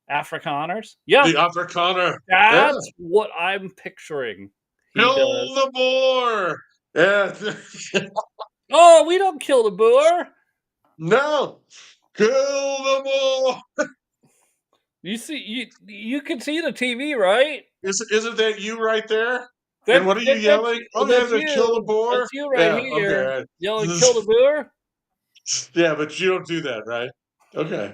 Afrikaners. Yeah, The Afrikaner, yeah, that's what I'm picturing he kill does. the Boer. Yeah, "Oh, we don't kill the Boer." no, kill the Boer. You can see the TV, right? Isn't that you right there? And That what are you that yelling? Oh yeah, that's they kill the you. Boer. That's you right Yeah, here okay. yelling, "Kill the Boer." Yeah, but you don't do that, right? Okay.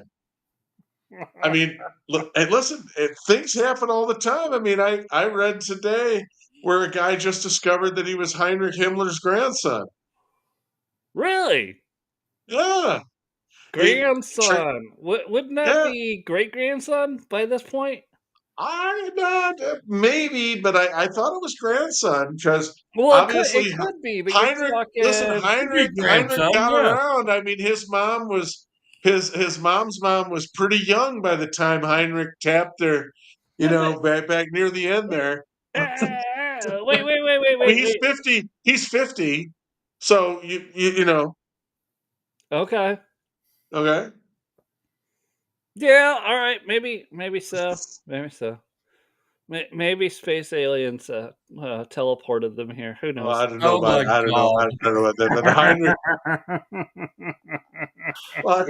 I mean, look, and listen, things happen all the time. I mean, I read today where a guy just discovered that he was Heinrich Himmler's grandson. Really? Yeah, he, tra- Grandson. Wouldn't that yeah. be great-grandson by this point? I not maybe, but I thought it was grandson because Well, obviously it could be, but you're Heinrich. Listen, talking Could be Heinrich grandson. got Yeah. around. I mean, his mom's mom was pretty young by the time Heinrich tapped her. yeah, but Back near the end there. wait, wait, wait, wait, I mean, wait, he's wait. 50. He's 50. So you know, Okay. okay. Yeah, alright, maybe so, maybe so. Maybe space aliens, teleported them here, who Well, knows? Oh my I don't know. God. I don't know about that. But Heinrich, well,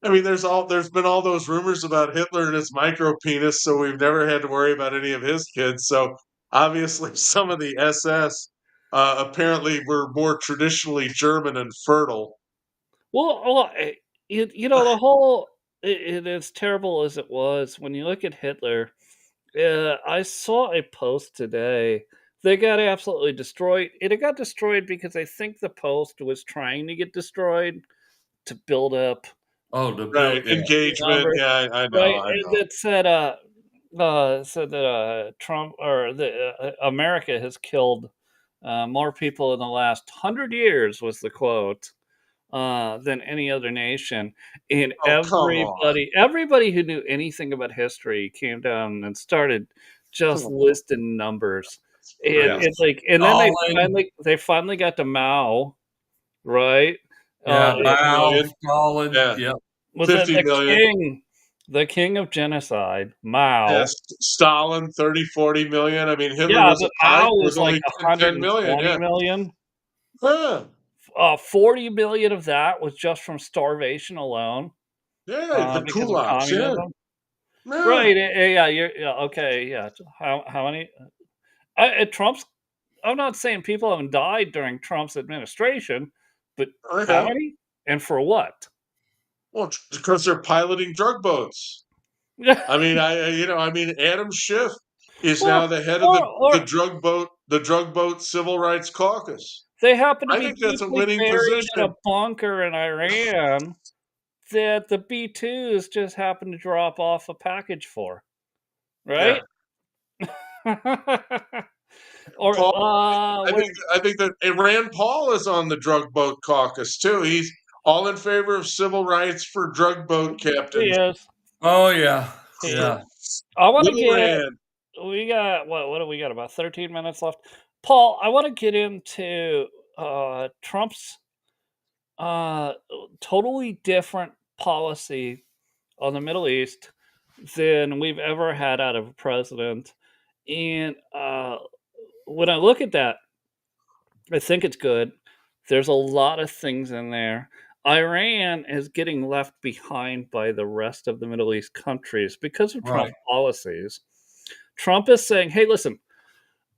I mean, there's been all those rumors about Hitler and his micro penis, so we've never had to worry about any of his kids. So obviously, some of the SS apparently were more traditionally German and fertile. The whole it as terrible as it was, when you look at Hitler, I saw a post today They got absolutely destroyed. It got destroyed because I think the Post was trying to get destroyed to build up Oh, the Right. bill. Yeah. Engagement. numbers, Yeah, I right? know. I And know. it said that Trump or America has killed more people in the last 100 years was the quote than any other nation. And Oh, come on. everybody who knew anything about history came down and started Come just on. listing numbers. And Yeah. it's like, and then Stalin. they finally got to Mao, right? Yeah, 50 Mao, million. Stalin. Yeah. Yep. Was it 50 million. the king of genocide, Yes. Mao? Stalin, 30, 40 million. I mean, Hitler Yeah, was but at the height, Mao was was like only 10 million. 120 Yeah. million. Yeah. 40 million of that was just from starvation alone, Yeah. The because of kulaks. Yeah. communism. Yeah. Right, yeah, yeah, okay, yeah. How many? Trump's. I'm not saying people haven't died during Trump's administration, but I how have. many and for what? Well, because they're piloting drug boats. I mean, I mean, Adam Schiff is now Well, the head of the or drug boat civil rights caucus. they happen to I be think that's a deeply winning buried in a position. bunker in Iran that the B-2s just happened to drop off a package for, Yeah. right? Or, Paul, what I think that Rand Paul is on the drug boat caucus too. He's all in favor of civil rights for drug boat he captains. is. Oh, yeah. He is. Yeah. I wanna Little get Rand. we got what do we got, about 13 minutes left? Paul, I wanna get into, Trump's, uh, totally different policy on the Middle East than we've ever had out of a president, and, when I look at that, I think it's good. There's a lot of things in there. Iran is getting left behind by the rest of the Middle East countries because of Trump Right. policies. Trump is saying, "Hey, listen,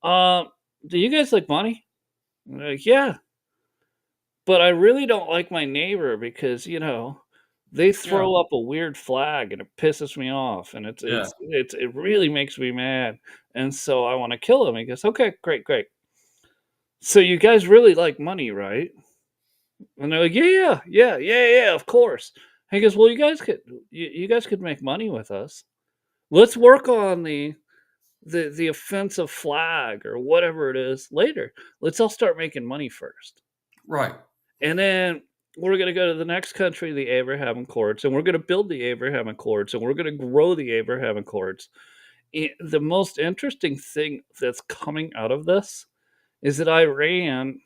do you guys like money?" And they're like, "Yeah, but I really don't like my neighbor because they Yeah. throw up a weird flag and it pisses me off, and Yeah. it really makes me mad, and so I want to kill him." He goes, "Okay, great, great. So you guys really like money, right?" And they're like, "Yeah, yeah, yeah, yeah, yeah, of course." He goes, "Well, you guys could make money with us. Let's work on the offensive flag or whatever it is later. Let's all start making money first. Right. And then we're going to go to the next country, the Abraham Accords, and we're going to build the Abraham Accords, and we're going to grow the Abraham Accords." The most interesting thing that's coming out of this is that Iran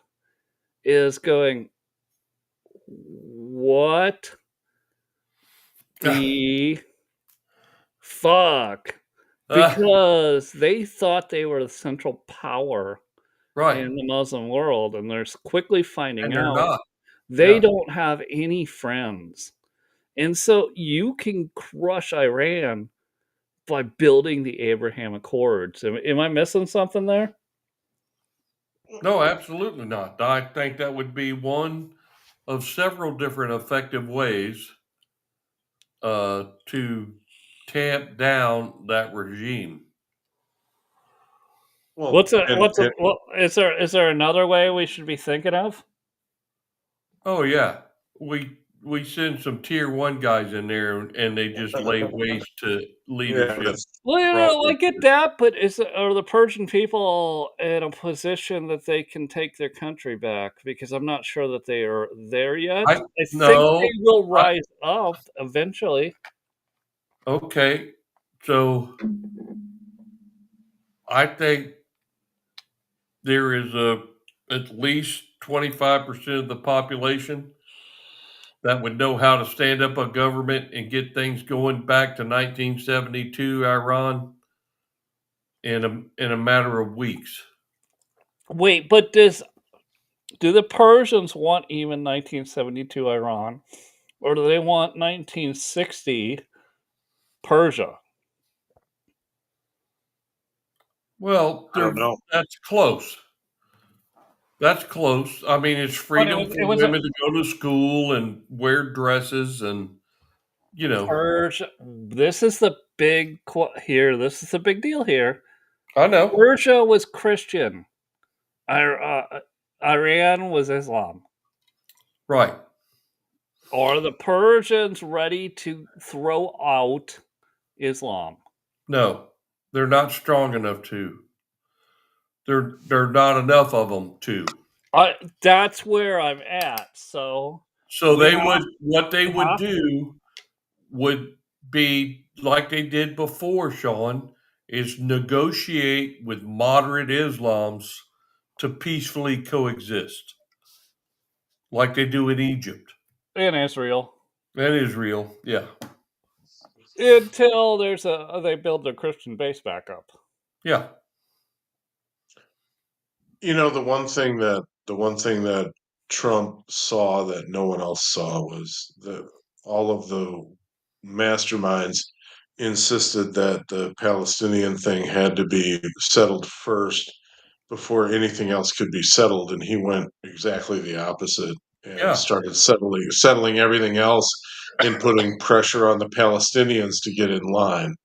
is going, "What the fuck?" Because they thought they were the central power Right. in the Muslim world, and they're quickly finding And they're out not. they Yeah. don't have any friends. And so you can crush Iran by building the Abraham Accords. Am I missing something there? No, absolutely not. I think that would be one of several different effective ways to tamp down that regime. Well, and What is there another way we should be thinking of? Oh yeah, we send some tier one guys in there, and they just lay waste to yeah, leadership Well, across I the get board. that, but are the Persian people in a position that they can take their country back? Because I'm not sure that they are there yet. I I think no, they will I, rise up eventually. okay. So I think there is a at least 25% of the population that would know how to stand up a government and get things going back to 1972 Iran in a matter of weeks. Wait, but do the Persians want even 1972 Iran, or do they want 1960 Persia? Well, I don't know. that's close. That's close. I mean, it's But freedom for women to go to school and wear dresses and, you know. Persia. This is the big here. This is the big deal here. I know. Persia was Christian. Iran was Islam. Right. Are the Persians ready to throw out Islam? No, they're not strong enough to. They're not enough of them to. That's where I'm at. So So we they have, would what they we would have do would be like they did before, Sean, is negotiate with moderate Islams to peacefully coexist, like they do in Egypt in Israel and Israel. Yeah, until they build their Christian base back up. yeah, The one thing that Trump saw that no one else saw was that all of the masterminds insisted that the Palestinian thing had to be settled first before anything else could be settled, and he went exactly the opposite and yeah, started settling everything else and putting pressure on the Palestinians to get in line,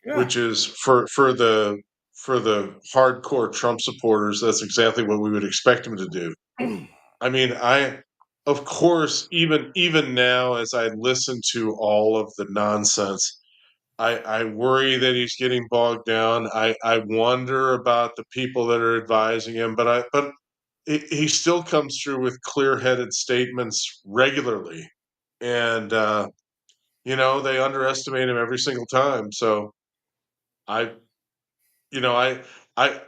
yeah, which is for the hardcore Trump supporters, that's exactly what we would expect him to do. I mean, of course, even now, as I listen to all of the nonsense, I worry that he's getting bogged down. I wonder about the people that are advising him, but he still comes through with clear-headed statements regularly, and they underestimate him every single time. So I, you know, I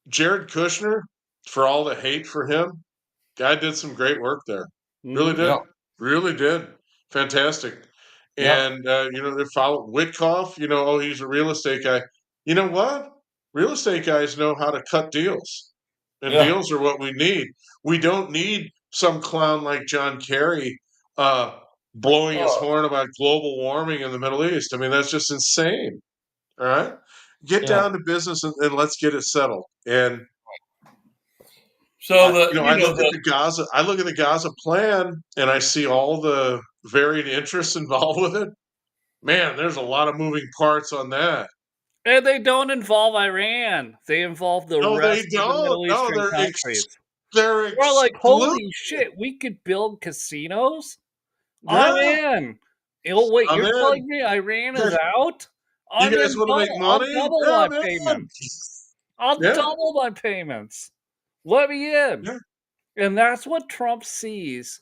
Jared Kushner, for all the hate for him, guy did some great work there. Really Hmm. yeah, did. Really did. Fantastic. yeah, And they followed Witkoff, oh, he's a real estate guy. You know what? Real estate guys know how to cut deals. And yeah. deals are what we need. We don't need some clown like John Kerry blowing his Oh, horn about global warming in the Middle East. I mean, that's just insane. All right. Get yeah. down to business and let's get it settled. And So the I look at the Gaza plan, and I see all the varied interests involved with it. Man, there's a lot of moving parts on that. And they don't involve Iran. They involve the No, they rest of the don't. Middle No, Eastern they're countries. they're We're like, exclusive. holy shit, we could build casinos? I'm Yeah, in. Oh, wait, I'm you're in. telling me Iran is out? You I'm guys in want to make double. I'll money? double Yeah, my man. payments. I'll Yeah, double my payments. Let me in. yeah. And that's what Trump sees.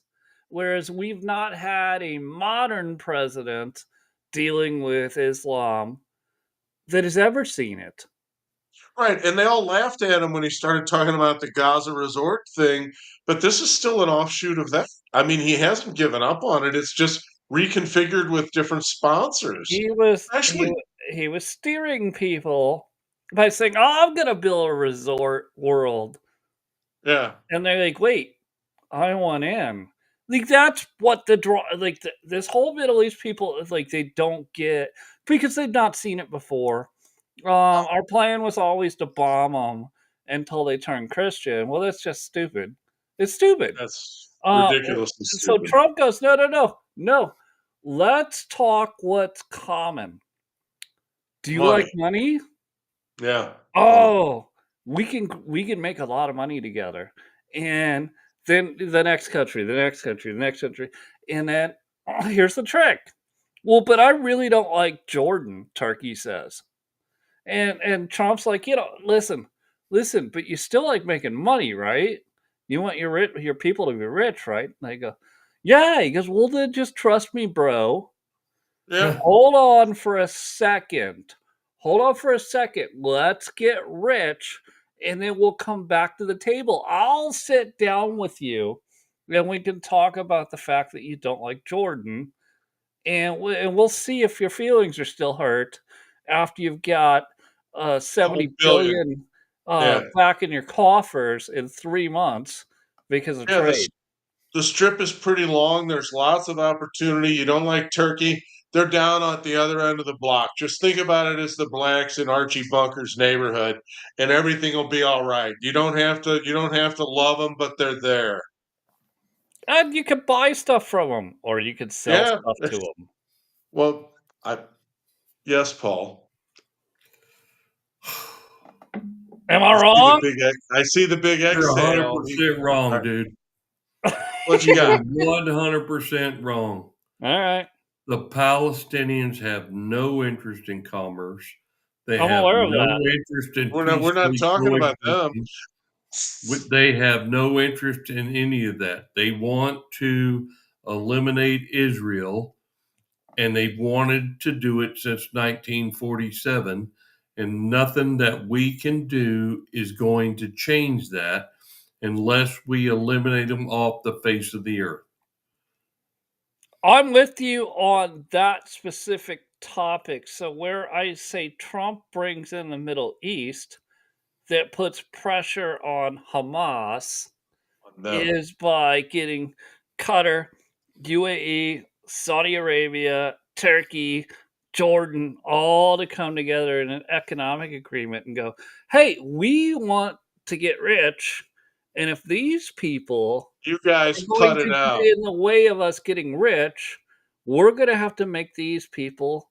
Whereas we've not had a modern president dealing with Islam that has ever seen it. Right, and they all laughed at him when he started talking about the Gaza resort thing, but this is still an offshoot of that. I mean, he hasn't given up on it. It's just reconfigured with different sponsors. He was he Actually, wa- he was steering people by saying, "Oh, I'm gonna build a resort world," yeah, and they're like, "Wait, I want in." Like that's what the draw. Like this whole Middle East people is like they don't get because they've not seen it before. Our plan was always to bomb them until they turn Christian. Well, that's just stupid. It's stupid. that's Uh, ridiculously so stupid. Trump goes, no, no, no, no. Let's talk what's common. Do you like Money. money? Yeah, money. Oh, we can make a lot of money together. And then the next country, the next country, the next country. And then here's the trick. Well, but I really don't like Jordan, Turkey says. And Trump's like, listen, listen, but you still like making money, right? You want your people to be rich, right? And they go, yeah. He goes, well, then just trust me, bro. Yeah, Hold on for a second. Hold on for a second. Let's get rich, and then we'll come back to the table. I'll sit down with you, and we can talk about the fact that you don't like Jordan, and we'll see if your feelings are still hurt after you've got couple 70 billion. billion Yeah, back in your coffers in 3 months because of yeah. trade. The strip is pretty long. There's lots of opportunity. You don't like Turkey. They're down at the other end of the block. Just think about it as the blacks in Archie Bunker's neighborhood, and everything will be all right. You don't have to. You don't have to love them, but they're there. And you can buy stuff from them, or you can sell Yeah. stuff to them. Well, I yes, Paul. Am I I see the wrong? big X. I see the big You're exhale. 100% wrong, dude. What you You're got? 100% wrong. All right. The Palestinians have no interest in commerce. They I'm have aware of no that. interest in We're not peacefully talking about them. coexisting. They have no interest in any of that. They want to eliminate Israel, and they've wanted to do it since 1947. And nothing that we can do is going to change that unless we eliminate them off the face of the earth. I'm with you on that specific topic. So where I say Trump brings in the Middle East that puts pressure on Hamas On them. is by getting Qatar, UAE, Saudi Arabia, Turkey, Jordan all to come together in an economic agreement and go, hey, we want to get rich. And if these people You are guys going cut to it out. get in the way of us getting rich, we're going to have to make these people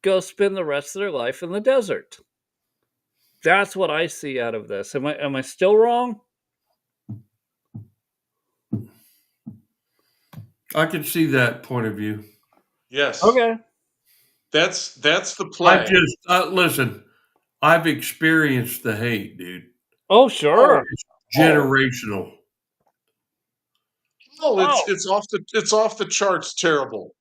go spend the rest of their life in the desert. That's what I see out of this. Am I still wrong? I can see that point of view. Yes. Okay. That's the play. Listen, I've experienced the hate, dude. Oh, Oh, sure. It's oh, generational. oh, Oh, it's off the charts terrible.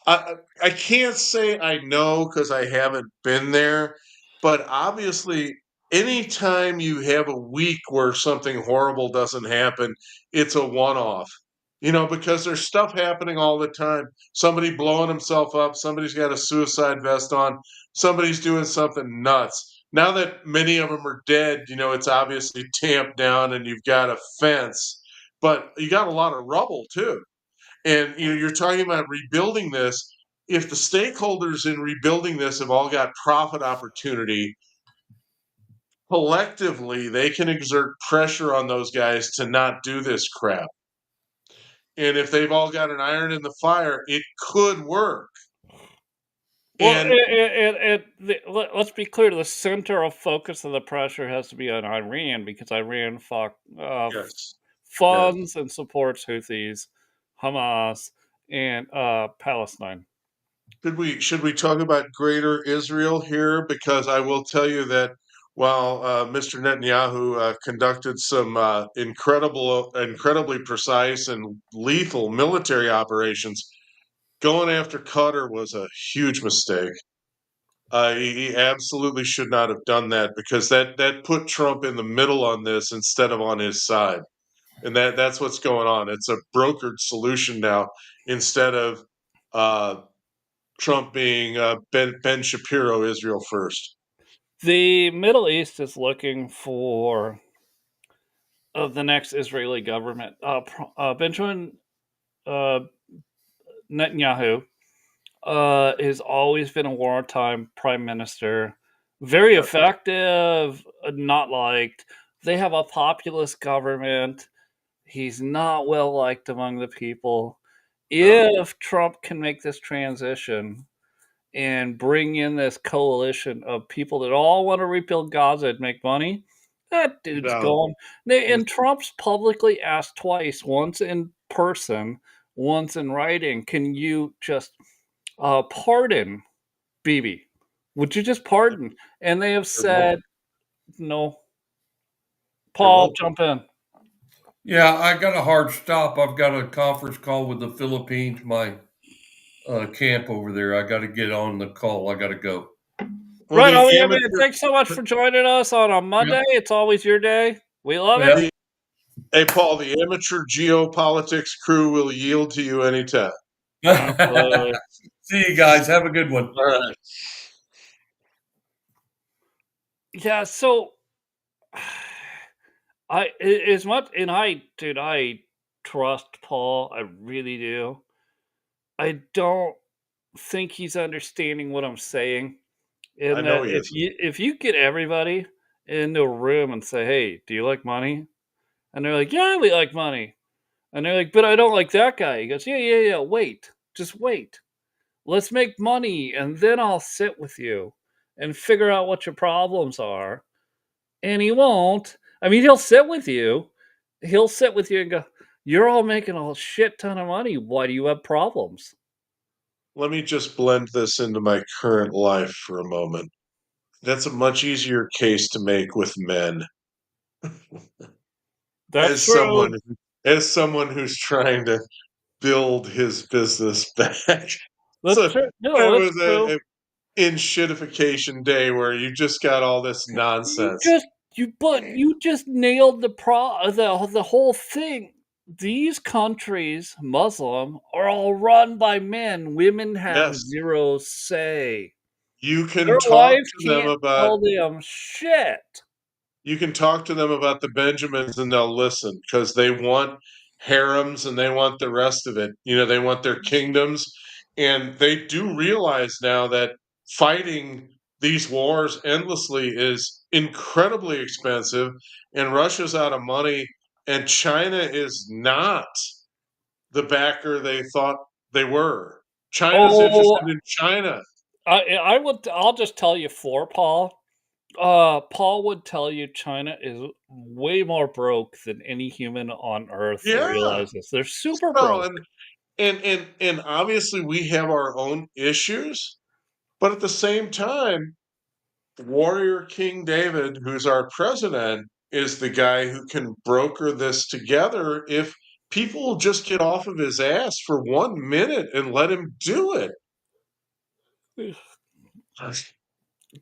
I can't say I know because I haven't been there, but obviously anytime you have a week where something horrible doesn't happen, it's a one-off. Because there's stuff happening all the time. Somebody blowing himself up, somebody's got a suicide vest on, somebody's doing something nuts. Now that many of them are dead, it's obviously tamped down and you've got a fence, but you got a lot of rubble too. And you're talking about rebuilding this. If the stakeholders in rebuilding this have all got profit opportunity, collectively they can exert pressure on those guys to not do this crap. And if they've all got an iron in the fire, it could work. well, And let's be clear. The center of focus of the pressure has to be on Iran because Iran yes, yes. funds and supports Houthis, Hamas, and Palestine. Should we talk about Greater Israel here? Because I will tell you that while Mr. Netanyahu conducted some incredibly precise and lethal military operations, going after Qatar was a huge mistake. He absolutely should not have done that because that put Trump in the middle on this instead of on his side, and that's what's going on. It's a brokered solution now instead of uh, Trump being Ben Shapiro, Israel first. The Middle East is looking for the next Israeli government. Benjamin uh, Netanyahu has always been a wartime prime minister, very Yep. effective, not liked. They have a populist government. He's not well liked among the people. No, If Trump can make this transition and bring in this coalition of people that all want to rebuild Gaza and make money, that dude's no. going. And Trump's publicly asked twice, once in person, once in writing, can you just pardon Bibi? Would you just pardon? And they have It won't. said no. It Paul, won't. jump in. Yeah, I got a hard stop. I've got a conference call with the Philippines, my camp over there. I got to get on the call. I got to go. Well, Right the on, man. amateur. Thanks so much for joining us on a Yep. Monday. It's always your day. We love it. Yep. Hey, Paul, the amateur geopolitics crew will yield to you anytime. Absolutely. See you guys. Have a good one. All right. Yeah, so as much and I trust Paul. I really do. I don't think he's understanding what I'm saying. I In know that he is. if you get everybody into a room and say, "Hey, do you like money?" And they're like, "Yeah, we like money." And they're like, "But I don't like that guy." He goes, "Yeah, yeah, yeah. Wait, just wait. Let's make money, and then I'll sit with you and figure out what your problems are." and he won't. I mean, he'll sit with you. He'll sit with you and go, "You're all making a shit ton of money. Why do you have problems?" Let me just blend this into my current life for a moment. That's a much easier case to make with men. That's As true. someone who's trying to build his business back. That's So true. No, it that's was true. a in shitification day where you just got all this You nonsense. just you just nailed the whole thing. These countries, Muslim, are all run by men. Women have Yes, zero say. you Their can talk wives to them can't about tell them shit. the Benjamins and they'll listen because they want harems and they want the rest of it. They want their kingdoms. And they do realize now that fighting these wars endlessly is incredibly expensive, and Russia's out of money, and China is not the backer they thought they were. China's Oh, interested in China. I'll just tell you for Paul. Paul would tell you China is way more broke than any human on earth Yeah. realizes. They're super So, broke. and obviously we have our own issues, but at the same time, Warrior King David, who's our president, is the guy who can broker this together if people will just get off of his ass for 1 minute and let him do it.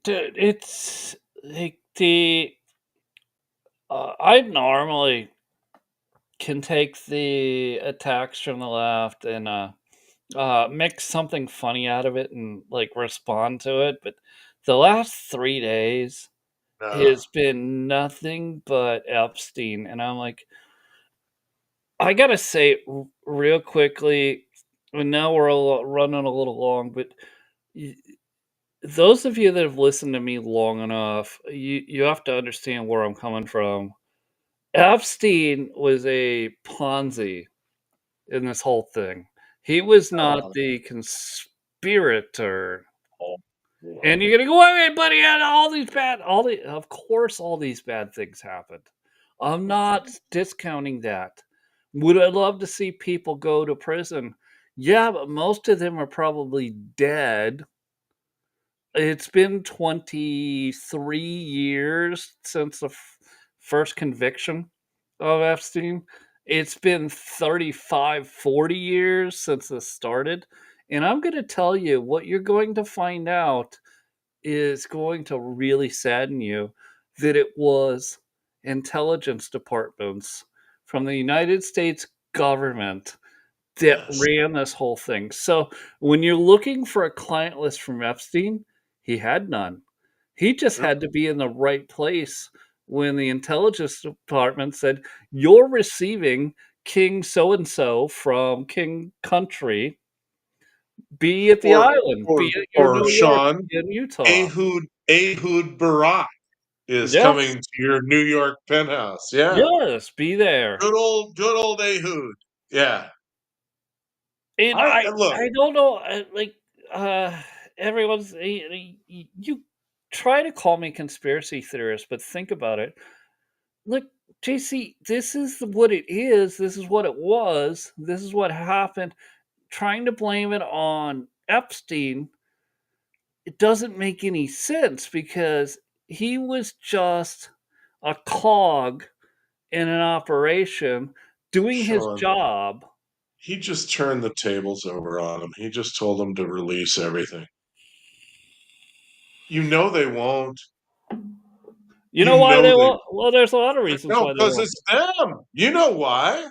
Dude, it's like I normally can take the attacks from the left and make something funny out of it and like respond to it, but the last 3 days No, has been nothing but Epstein, and I'm like, I gotta say real quickly, and now we're all running a little long, but y- those of you that have listened to me long enough, you have to understand where I'm coming from. Epstein was a Ponzi in this whole thing. He was not the conspirator. And you're gonna go, wait, buddy, and of course all these bad things happened. I'm not discounting that. Would I love to see people go to prison? Yeah, but most of them are probably dead. It's been 23 years since the first conviction of Epstein. It's been 35, 40 years since this started. And I'm going to tell you what you're going to find out is going to really sadden you that it was intelligence departments from the United States government that yes. ran this whole thing. So when you're looking for a client list from Epstein, he had none. He just Yep. had to be in the right place when the intelligence department said, "You're receiving King so and so from King Country. Be at the Or island, be or at your or New York, Sean, be in Utah." Ehud Barak is Yes, coming to your New York penthouse. Yeah. yes, be there. Good old Ehud. Yeah. And I Look, I don't know, like, everyone's you try to call me conspiracy theorist, but think about it. Look, JC, this is what it is. This is what it was. This is what happened. Trying to blame it on Epstein, it doesn't make any sense because he was just a cog in an operation doing his Sean, job. he just turned the tables over on him. He just told them to release everything. You know they won't. You You know why know they they won't? Well, there's a lot of reasons no, why they because won't. it's them. You know why?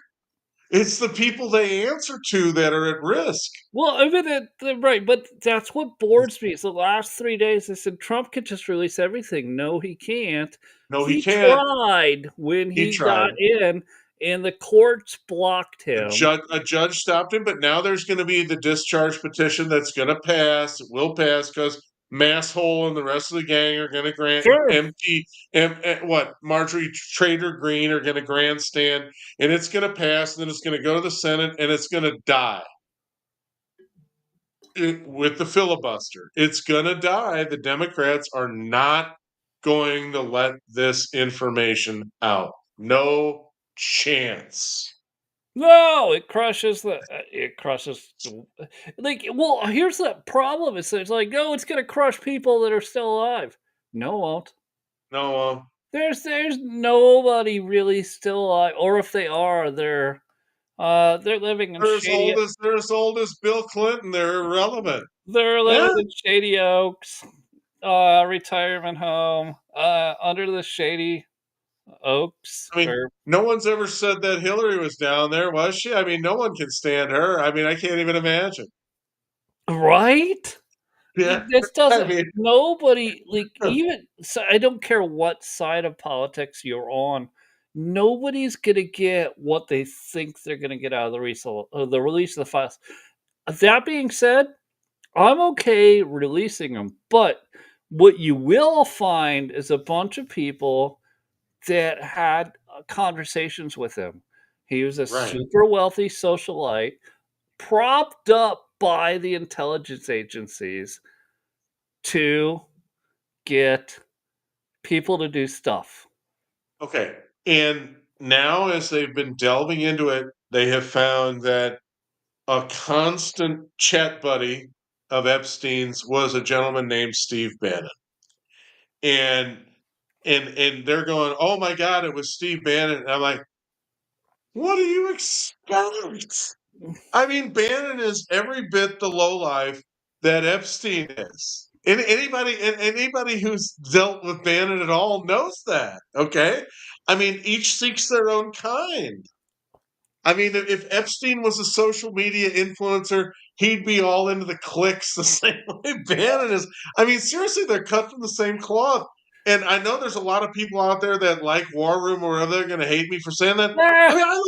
It's the people they answer to that are at risk. Well, I mean, right, but that's what bores me. Is the last 3 days they said Trump could just release everything. No, he can't. No, he He can't. tried when He he got tried. in, and the courts blocked A him. judge stopped him, but now there's going to be the discharge petition that's going to pass. It will pass because Masshole and the rest of the gang are going to grant Sure. empty. What Marjorie Trader Green are going to grandstand, and it's going to pass. And then it's going to go to the Senate, and it's going to die with the filibuster. It's going to die. The Democrats are not going to let this information out. No chance. No, it crushes like, well, here's the problem, it's like, "Oh, it's gonna crush people that are still alive." No, it won't. No, There's nobody really still alive, or if they are, they're living in shady they're as old as Bill Clinton. They're irrelevant. they're living Yeah. in Shady Oaks, retirement home, under the shady oaks, I mean, or no one's ever said that Hillary was down there, was she? I mean, no one can stand her. I mean, I can't even imagine. right? Yeah. This I doesn't mean, nobody, like, even so I don't care what side of politics you're on, nobody's gonna get what they think they're gonna get out of the release of the files. That being said, I'm okay releasing them, but what you will find is a bunch of people that had, conversations with him. He was a right. super wealthy socialite, propped up by the intelligence agencies to get people to do stuff. Okay. And now, as they've been delving into it, they have found that a constant chat buddy of Epstein's was a gentleman named Steve Bannon. And and they're going, "Oh my God, it was Steve Bannon." And I'm like, what do you expect? I mean, Bannon is every bit the lowlife that Epstein is. And anybody who's dealt with Bannon at all knows that. Okay, I mean, each seeks their own kind. I mean, if Epstein was a social media influencer, he'd be all into the clicks the same way Bannon is. I mean, seriously, they're cut from the same cloth. And I know there's a lot of people out there that like War Room or whatever. They're going to hate me for saying that. I Nah, mean, I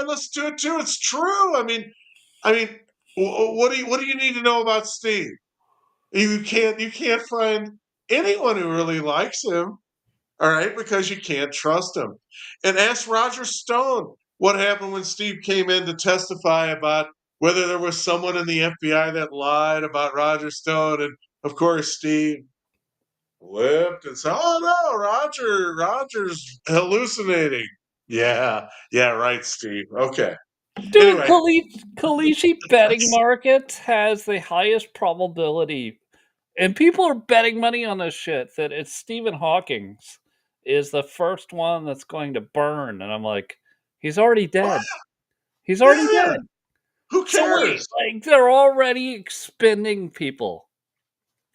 listen to it too. It's true. I mean, what do you need to know about Steve? You can't find anyone who really likes him. All right, because you can't trust him. And ask Roger Stone what happened when Steve came in to testify about whether there was someone in the FBI that lied about Roger Stone. And of course, Steve flipped and said, "Oh no, Roger's hallucinating." Yeah, yeah, right, Steve. Okay. dude, Anyway, Kalishi betting market has the highest probability, and people are betting money on this shit, that it's Stephen Hawking's is the first one that's going to burn, and I'm like, "He's already what? dead. He's already Yeah, dead." who So wait, cares? like, they're already expending people.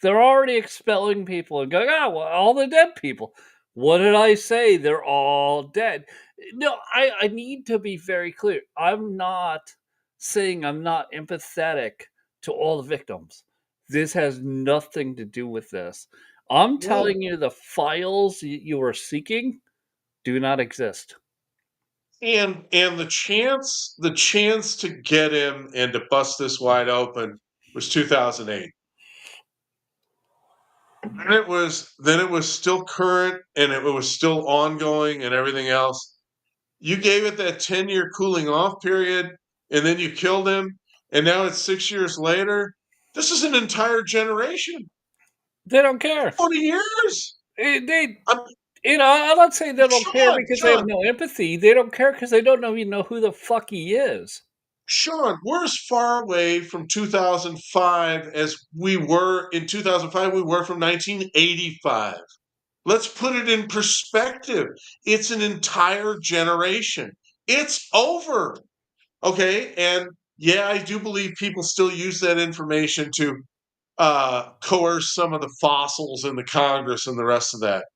They're already expelling people and going, "Ah, well, all the dead people." What did I say? They're all dead. No, I need to be very clear. I'm not saying I'm not empathetic to all the victims. This has nothing to do with this. I'm Yeah. telling you the files you are seeking do not exist. And the chance to get him and to bust this wide open was 2008. Then it was still current and it was still ongoing and everything else. You gave it that 10-year cooling off period and then you killed him, and now it's 6 years later. This is an entire generation. They don't care. 20 years. They I'm I'm not saying they don't care because they have Sean, no empathy. They don't care because they don't even know who the fuck he is. Sean, we're as far away from 2005 as we were in 2005, we were from 1985. Let's put it in perspective. It's an entire generation. It's over. Okay. And yeah, I do believe people still use that information to coerce some of the fossils in the Congress and the rest of that.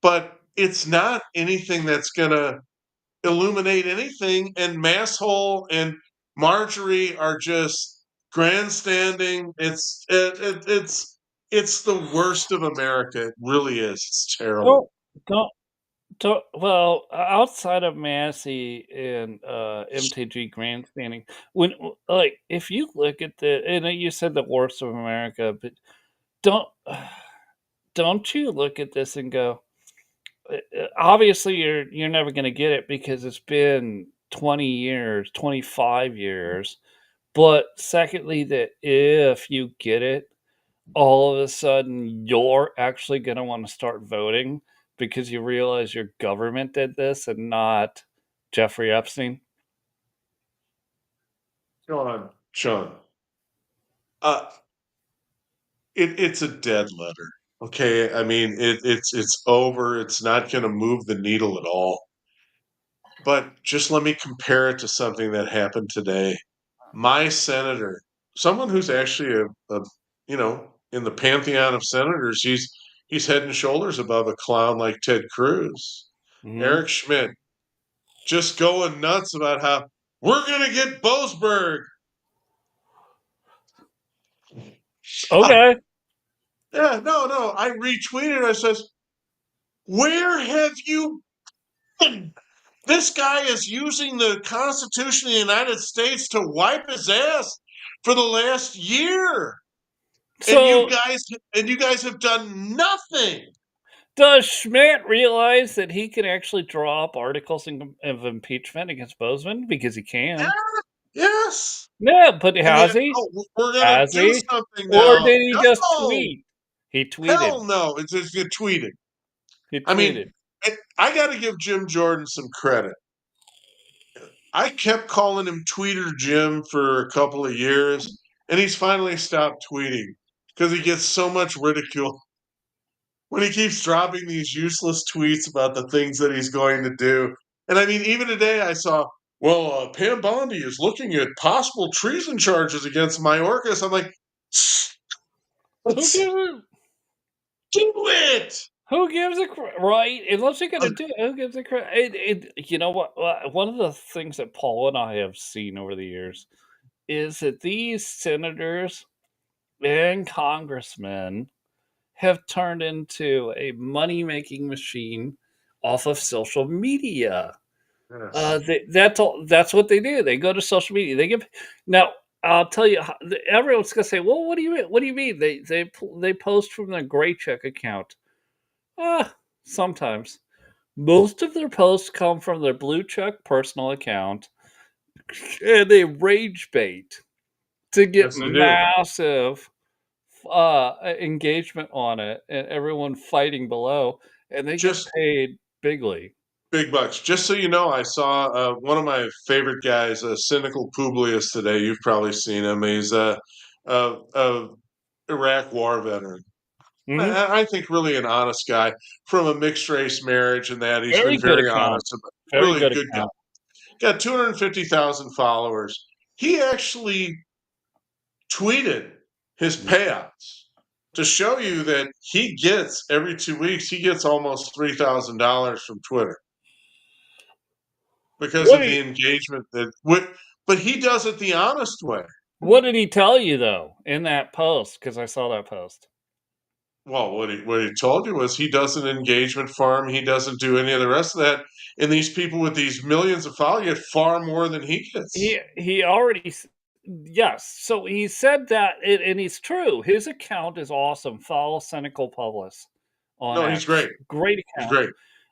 But it's not anything that's going to illuminate anything. And Masshole and Marjorie are just grandstanding. It's the worst of America. It really is. It's terrible. Don't don't don't. Well, outside of Massey and MTG grandstanding, like if you look at and you said the worst of America, but don't don't you look at this and go, obviously you're never going to get it because it's been 20 years, 25 years. But secondly, that if you get it, all of a sudden you're actually going to want to start voting because you realize your government did this and not Jeffrey Epstein? Sean, uh, it's a dead letter. Okay, I mean it's over. It's not going to move the needle at all. But just let me compare it to something that happened today. My senator, someone who's actually in the pantheon of senators, he's head and shoulders above a clown like Ted Cruz. Hmm. Eric Schmidt just going nuts about how we're gonna get Boasberg. Okay. Yeah, no. I retweeted. I says, "Where have you been? This guy is using the Constitution of the United States to wipe his ass for the last year, and you So guys have done nothing." does Schmidt realize that he can actually draw up articles of impeachment against Bozeman because he Yeah, can? yes, Yeah, but and then has he? we're gonna Has do he? something Or now. did he just No, tweet? He tweeted. hell no! It's just get tweeted. He I mean, tweeted. I got to give Jim Jordan some credit. I kept calling him Tweeter Jim for a couple of years, and he's finally stopped tweeting because he gets so much ridicule when he keeps dropping these useless tweets about the things that he's going to do. And I mean, even today I saw, well, Pam Bondi is looking at possible treason charges against Mayorkas. I'm like, Who let's gives a do it. who gives a right? Unless you're Uh, gonna do it, who gives a crap? You know what? One of the things that Paul and I have seen over the years is that these senators and congressmen have turned into a money making machine off of social media. yes. That's all. That's what they do. They go to social media. They give now. I'll tell you. Everyone's gonna say, "Well, what do you mean? What do you mean?" They post from their Gray Check account. Ah, sometimes. Most of their posts come from their Blue Check personal account, and they rage bait to get Yes, they do. massive engagement on it, and everyone fighting below, and they get Just paid bigly. big bucks. Just so you know, I saw one of my favorite guys, Cynical Publius, today. You've probably seen him. He's a Iraq war veteran. Hmm. I think really an honest guy from a mixed race marriage, and that he's Very been good very account. honest. Very Really good good guy. account. Got 250,000 followers. He actually tweeted his payouts to show you that he gets every 2 weeks. He gets almost $3,000 from Twitter because What of do the you, engagement but he does it the honest way. what did he tell you though in that post? Because I saw that post. Well, what he told you was he does an engagement farm. He doesn't do any of the rest of that. And these people with these millions of followers get far more than he gets. He already yes. So he said that, and it's true. His account is awesome. Follow Cynical Publis on No, he's X. great. Great He's account.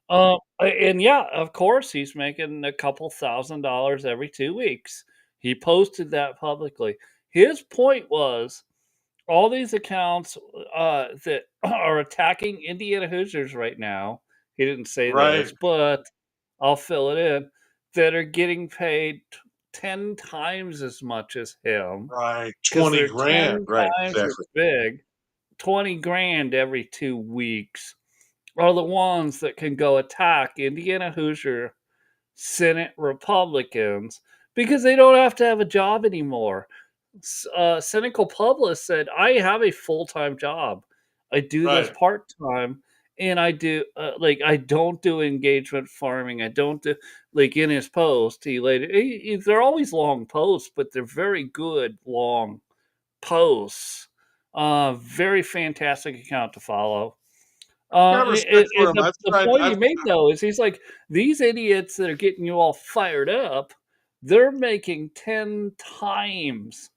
great. And yeah, of course, he's making a couple $1,000 every 2 weeks. He posted that publicly. His point was all these accounts that are attacking Indiana Hoosiers right now. He didn't say Right, this, but I'll fill it in. That are getting paid 10 times as much as him right. because 20 they're grand. 10 Right, times as exactly. big. 20 grand every 2 weeks are the ones that can go attack Indiana Hoosier Senate Republicans because they don't have to have a job anymore. Cynical Publicist said, I have a full time job. I do this Right, part time. And I do like I don't do engagement farming. I don't do like in his post. They're always long posts, but they're very good long posts. Very fantastic account to follow. got respect for him. The point he made though is he's like these idiots that are getting you all fired up, they're making 10 times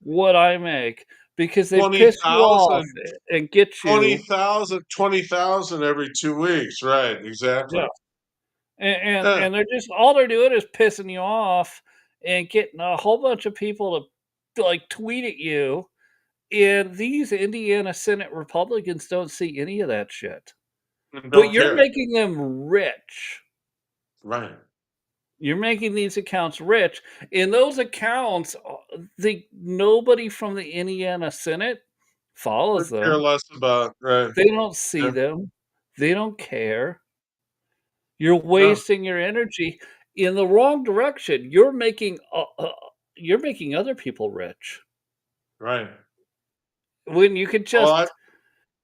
what I make because they piss you off 20,000, and get you. 20,000 every 2 weeks. Right, exactly. Yeah, Yeah, and they're just all they're doing is pissing you off and getting a whole bunch of people to like tweet at you And these Indiana Senate Republicans don't see any of that shit. And But don't you're care. making them rich. Right. You're making these accounts rich. In those accounts, nobody from the Indiana Senate follows Could care them. less about, right. They don't see Yeah. them. They don't care. You're No, wasting your energy in the wrong direction. You're making other people rich right. when you could Oh, I just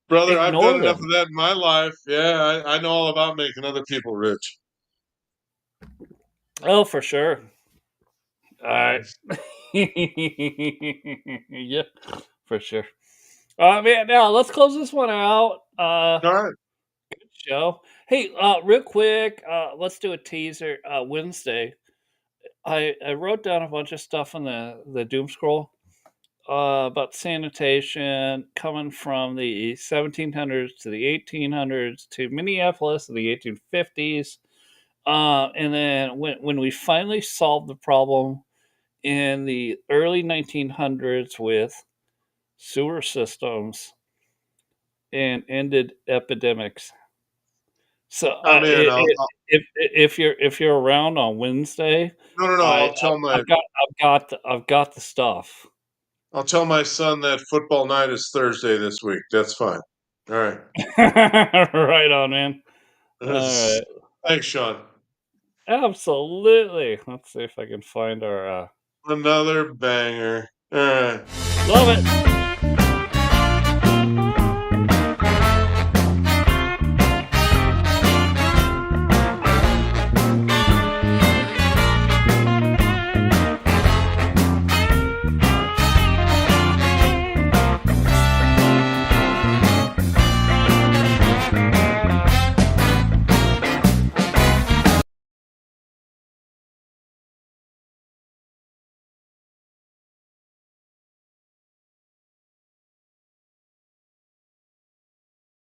brother, I've done ignore enough them. of that in my life. Yeah, I know all about making other people rich. Oh, for sure. Alright. Yes. Yeah, for sure. Man, now let's close this one out. Alright. Show. Hey, real quick, let's do a teaser. Wednesday, I wrote down a bunch of stuff on the doom scroll about sanitation coming from the 1700s to the 1800s to Minneapolis in the 1850s. And then when we finally solved the problem in the early 1900s with sewer systems and ended epidemics. So, I'm in. I if you're around on Wednesday, No. I've I've got the stuff. I'll tell my son that football night is Thursday this week. That's fine. Alright. Right on, man. Alright. Thanks, Sean. Absolutely. Let's see if I can find our, Another banger. Alright. love it.